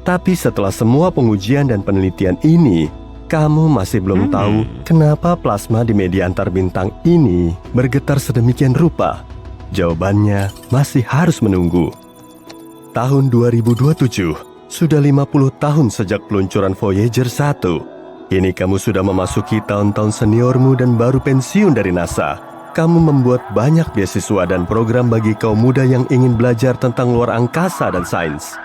Tapi setelah semua pengujian dan penelitian ini, kamu masih belum tahu kenapa plasma di media antar bintang ini bergetar sedemikian rupa. Jawabannya masih harus menunggu. Tahun 2027, sudah 50 tahun sejak peluncuran Voyager 1. Kini kamu sudah memasuki tahun-tahun seniormu dan baru pensiun dari NASA. Kamu membuat banyak beasiswa dan program bagi kaum muda yang ingin belajar tentang luar angkasa dan sains.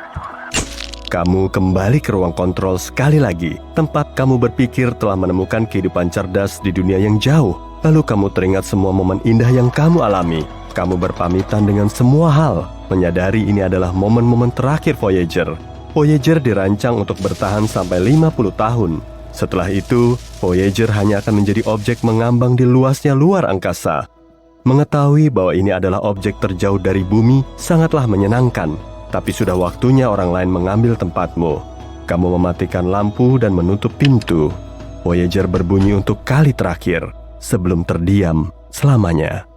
Kamu kembali ke ruang kontrol sekali lagi, tempat kamu berpikir telah menemukan kehidupan cerdas di dunia yang jauh. Lalu kamu teringat semua momen indah yang kamu alami. Kamu berpamitan dengan semua hal, menyadari ini adalah momen-momen terakhir Voyager. Voyager dirancang untuk bertahan sampai 50 tahun. Setelah itu, Voyager hanya akan menjadi objek mengambang di luasnya luar angkasa. Mengetahui bahwa ini adalah objek terjauh dari bumi sangatlah menyenangkan. Tapi sudah waktunya orang lain mengambil tempatmu. Kamu mematikan lampu dan menutup pintu. Voyager berbunyi untuk kali terakhir sebelum terdiam selamanya.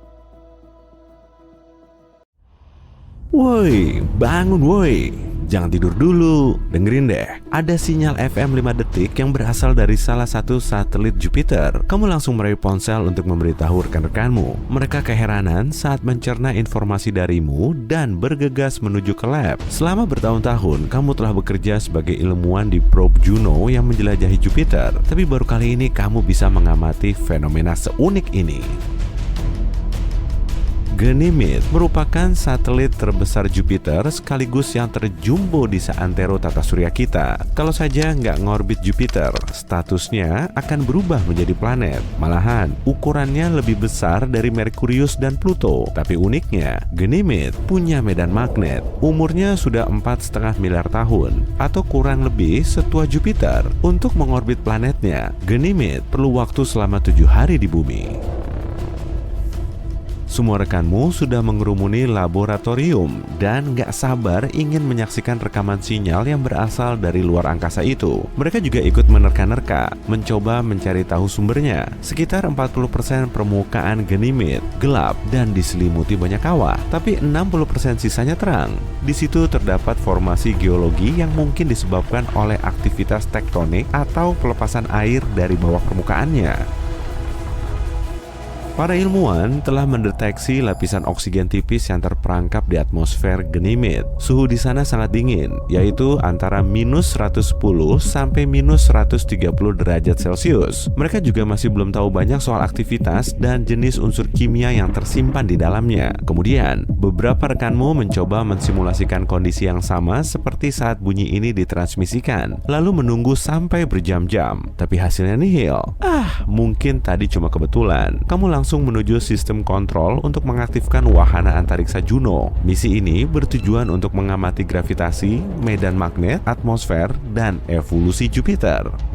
Woi, bangun woi. Jangan tidur dulu, dengerin deh. Ada sinyal FM 5 detik yang berasal dari salah satu satelit Jupiter. Kamu langsung meraih ponsel untuk memberitahu rekan-rekanmu. Mereka keheranan saat mencerna informasi darimu dan bergegas menuju ke lab. Selama bertahun-tahun, kamu telah bekerja sebagai ilmuwan di probe Juno yang menjelajahi Jupiter. Tapi baru kali ini kamu bisa mengamati fenomena seunik ini. Ganymede merupakan satelit terbesar Jupiter sekaligus yang terjumbo di seantero tata surya kita. Kalau saja nggak ngorbit Jupiter, statusnya akan berubah menjadi planet. Malahan, ukurannya lebih besar dari Merkurius dan Pluto. Tapi uniknya, Ganymede punya medan magnet. Umurnya sudah 4,5 miliar tahun, atau kurang lebih setua Jupiter. Untuk mengorbit planetnya, Ganymede perlu waktu selama 7 hari di bumi. Semua rekanmu sudah mengerumuni laboratorium dan gak sabar ingin menyaksikan rekaman sinyal yang berasal dari luar angkasa itu. Mereka juga ikut menerka-nerka, mencoba mencari tahu sumbernya. Sekitar 40% permukaan Ganymede gelap dan diselimuti banyak kawah, tapi 60% sisanya terang. Di situ terdapat formasi geologi yang mungkin disebabkan oleh aktivitas tektonik atau pelepasan air dari bawah permukaannya. Para ilmuwan telah mendeteksi lapisan oksigen tipis yang terperangkap di atmosfer Ganymede. Suhu di sana sangat dingin, yaitu antara minus 110 sampai minus 130 derajat Celcius. Mereka juga masih belum tahu banyak soal aktivitas dan jenis unsur kimia yang tersimpan di dalamnya. Kemudian, beberapa rekanmu mencoba mensimulasikan kondisi yang sama seperti saat bunyi ini ditransmisikan, lalu menunggu sampai berjam-jam. Tapi hasilnya nihil. Mungkin tadi cuma kebetulan. Kamu langsung menuju sistem kontrol untuk mengaktifkan wahana antariksa Juno. Misi ini bertujuan untuk mengamati gravitasi, medan magnet, atmosfer, dan evolusi Jupiter.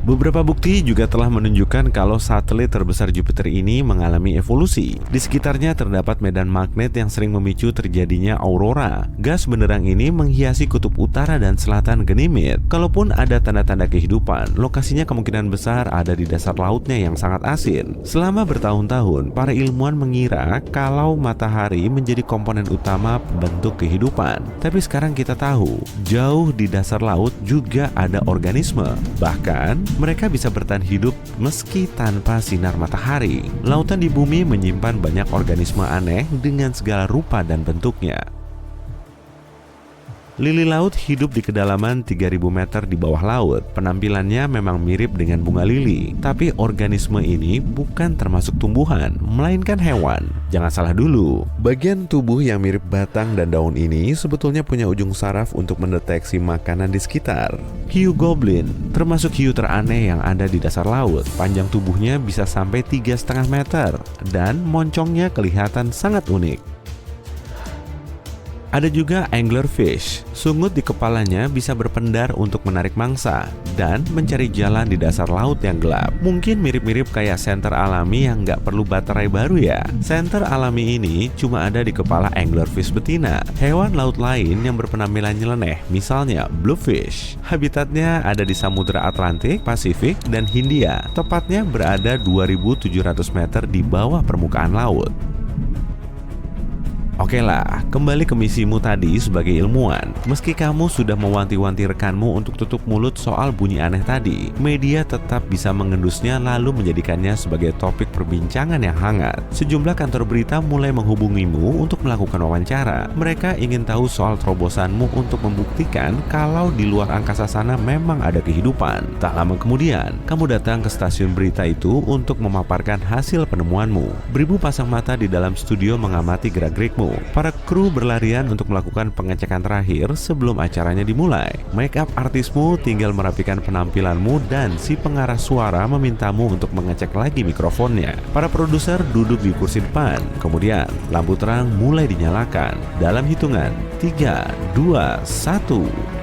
Beberapa bukti juga telah menunjukkan kalau satelit terbesar Jupiter ini mengalami evolusi. Di sekitarnya terdapat medan magnet yang sering memicu terjadinya aurora. Gas benderang ini menghiasi kutub utara dan selatan Ganymede. Kalaupun ada tanda-tanda kehidupan, lokasinya kemungkinan besar ada di dasar lautnya yang sangat asin. Selama bertahun-tahun, para ilmuwan mengira kalau matahari menjadi komponen utama bentuk kehidupan. Tapi sekarang kita tahu, jauh di dasar laut juga ada organisme. Bahkan, mereka bisa bertahan hidup meski tanpa sinar matahari. Lautan di bumi menyimpan banyak organisme aneh dengan segala rupa dan bentuknya. Lili laut hidup di kedalaman 3000 meter di bawah laut. Penampilannya memang mirip dengan bunga lili, tapi organisme ini bukan termasuk tumbuhan, melainkan hewan. Jangan salah dulu, bagian tubuh yang mirip batang dan daun ini sebetulnya punya ujung saraf untuk mendeteksi makanan di sekitar. Hiu goblin termasuk hiu teraneh yang ada di dasar laut. Panjang tubuhnya bisa sampai 3,5 meter dan moncongnya kelihatan sangat unik. Ada juga anglerfish. Sungut di kepalanya bisa berpendar untuk menarik mangsa dan mencari jalan di dasar laut yang gelap. Mungkin mirip-mirip kayak senter alami yang nggak perlu baterai baru ya. Senter alami ini cuma ada di kepala anglerfish betina. Hewan laut lain yang berpenampilan nyeleneh, misalnya bluefish. Habitatnya ada di Samudra Atlantik, Pasifik, dan Hindia. Tepatnya berada 2.700 meter di bawah permukaan laut. Oke lah, kembali ke misimu tadi sebagai ilmuwan. Meski kamu sudah mewanti-wanti rekanmu untuk tutup mulut soal bunyi aneh tadi, media tetap bisa mengendusnya lalu menjadikannya sebagai topik perbincangan yang hangat. Sejumlah kantor berita mulai menghubungimu untuk melakukan wawancara. Mereka ingin tahu soal terobosanmu untuk membuktikan kalau di luar angkasa sana memang ada kehidupan. Tak lama kemudian, kamu datang ke stasiun berita itu untuk memaparkan hasil penemuanmu. Beribu pasang mata di dalam studio mengamati gerak-gerikmu. Para kru berlarian untuk melakukan pengecekan terakhir sebelum acaranya dimulai. Make up artismu tinggal merapikan penampilanmu dan si pengarah suara memintamu untuk mengecek lagi mikrofonnya. Para produser duduk di kursi depan. Kemudian lampu terang mulai dinyalakan. Dalam hitungan 3, 2, 1.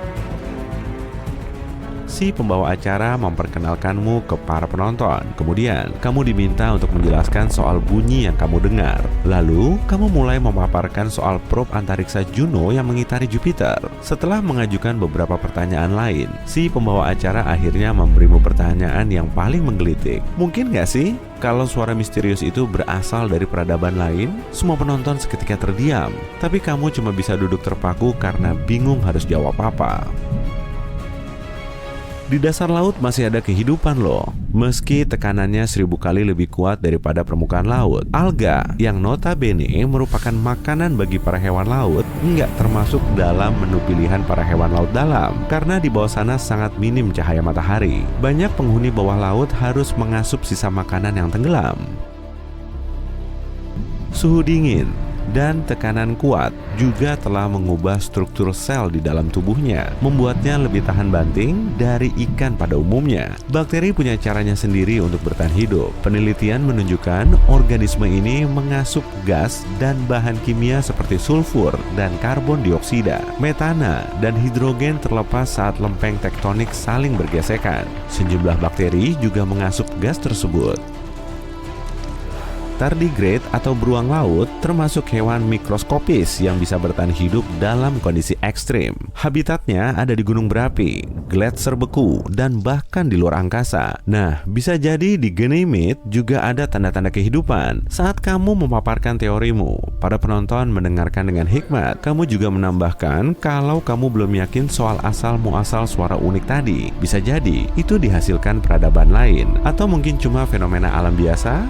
Si pembawa acara memperkenalkanmu ke para penonton. Kemudian, kamu diminta untuk menjelaskan soal bunyi yang kamu dengar. Lalu, kamu mulai memaparkan soal probe antariksa Juno yang mengitari Jupiter. Setelah mengajukan beberapa pertanyaan lain, si pembawa acara akhirnya memberimu pertanyaan yang paling menggelitik. Mungkin gak sih kalau suara misterius itu berasal dari peradaban lain? Semua penonton seketika terdiam, tapi kamu cuma bisa duduk terpaku karena bingung harus jawab apa. Di dasar laut masih ada kehidupan loh. Meski tekanannya 1000 kali lebih kuat daripada permukaan laut. Alga yang notabene merupakan makanan bagi para hewan laut nggak termasuk dalam menu pilihan para hewan laut dalam. Karena di bawah sana sangat minim cahaya matahari. Banyak penghuni bawah laut harus mengasup sisa makanan yang tenggelam. Suhu dingin dan tekanan kuat juga telah mengubah struktur sel di dalam tubuhnya, membuatnya lebih tahan banting dari ikan pada umumnya. Bakteri punya caranya sendiri untuk bertahan hidup. Penelitian menunjukkan organisme ini mengasup gas dan bahan kimia seperti sulfur dan karbon dioksida, metana, dan hidrogen terlepas saat lempeng tektonik saling bergesekan. Sejumlah bakteri juga mengasup gas tersebut. tardigrade atau beruang laut termasuk hewan mikroskopis yang bisa bertahan hidup dalam kondisi ekstrim. Habitatnya ada di gunung berapi, gletser beku, dan bahkan di luar angkasa. Nah, bisa jadi di Ganymede juga ada tanda-tanda kehidupan. Saat kamu memaparkan teorimu, para penonton mendengarkan dengan hikmat. Kamu juga menambahkan kalau kamu belum yakin soal asal-muasal suara unik tadi. Bisa jadi itu dihasilkan peradaban lain, atau mungkin cuma fenomena alam biasa.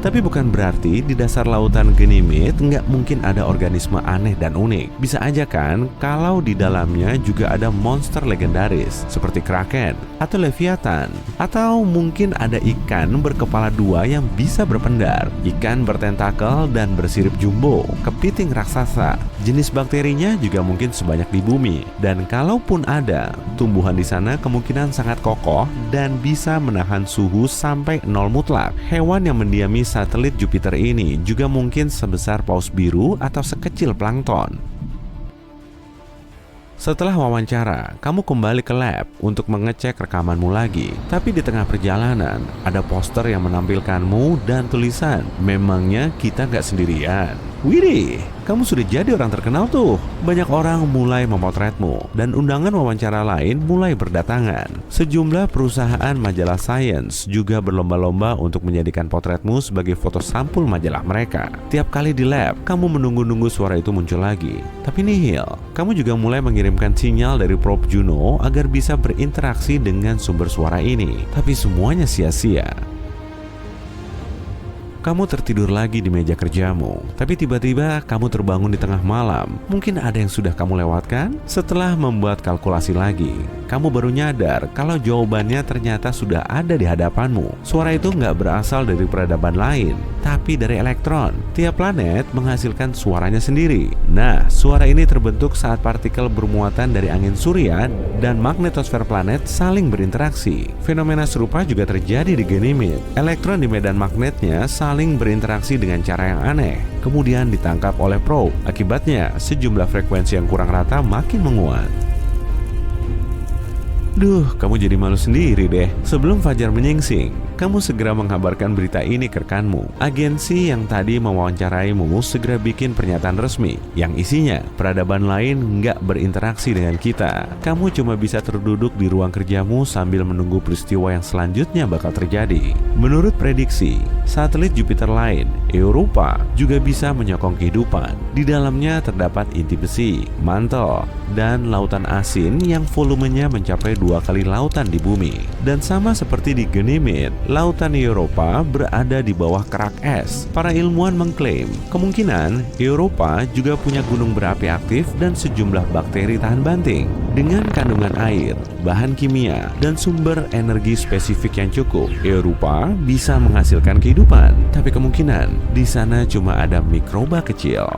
Tapi bukan berarti di dasar lautan Ganymede nggak mungkin ada organisme aneh dan unik. Bisa aja kan kalau di dalamnya juga ada monster legendaris seperti Kraken atau Leviathan. Atau mungkin ada ikan berkepala dua yang bisa berpendar, ikan bertentakel dan bersirip jumbo, kepiting raksasa. Jenis bakterinya juga mungkin sebanyak di bumi. Dan kalaupun ada, tumbuhan di sana kemungkinan sangat kokoh dan bisa menahan suhu sampai 0 mutlak. Hewan yang mendiami satelit Jupiter ini juga mungkin sebesar paus biru atau sekecil plankton. Setelah wawancara, kamu kembali ke lab untuk mengecek rekamanmu lagi. Tapi di tengah perjalanan, ada poster yang menampilkanmu dan tulisan, "Memangnya kita nggak sendirian?" Widih, kamu sudah jadi orang terkenal tuh. Banyak orang mulai memotretmu dan undangan wawancara lain mulai berdatangan. Sejumlah perusahaan majalah Science juga berlomba-lomba untuk menjadikan potretmu sebagai foto sampul majalah mereka. Tiap kali di lab, kamu menunggu-nunggu suara itu muncul lagi. Tapi nihil, kamu juga mulai mengirimkan sinyal dari probe Juno agar bisa berinteraksi dengan sumber suara ini. Tapi semuanya sia-sia. Kamu tertidur lagi di meja kerjamu, tapi tiba-tiba kamu terbangun di tengah malam. Mungkin ada yang sudah kamu lewatkan? Setelah membuat kalkulasi lagi, kamu baru nyadar kalau jawabannya ternyata sudah ada di hadapanmu. Suara itu nggak berasal dari peradaban lain, tapi dari elektron. Tiap planet menghasilkan suaranya sendiri. Nah, suara ini terbentuk saat partikel bermuatan dari angin surya dan magnetosfer planet saling berinteraksi. Fenomena serupa juga terjadi di Ganymede. Elektron di medan magnetnya saling berinteraksi dengan cara yang aneh, kemudian ditangkap oleh probe. Akibatnya, sejumlah frekuensi yang kurang rata makin menguat. Duh, kamu jadi malu sendiri deh. Sebelum fajar menyingsing, kamu segera mengabarkan berita ini ke rekanmu. Agensi yang tadi mewawancaraimu segera bikin pernyataan resmi yang isinya peradaban lain nggak berinteraksi dengan kita. Kamu cuma bisa terduduk di ruang kerjamu sambil menunggu peristiwa yang selanjutnya bakal terjadi. Menurut prediksi, satelit Jupiter lain, Europa, juga bisa menyokong kehidupan. Di dalamnya terdapat inti besi, mantel, dan lautan asin yang volumenya mencapai 2 kali lautan di bumi. Dan sama seperti di Ganymede, lautan Europa berada di bawah kerak es. Para ilmuwan mengklaim kemungkinan Europa juga punya gunung berapi aktif dan sejumlah bakteri tahan banting. Dengan kandungan air, bahan kimia, dan sumber energi spesifik yang cukup, Europa bisa menghasilkan kehidupan. Tapi kemungkinan di sana cuma ada mikroba kecil.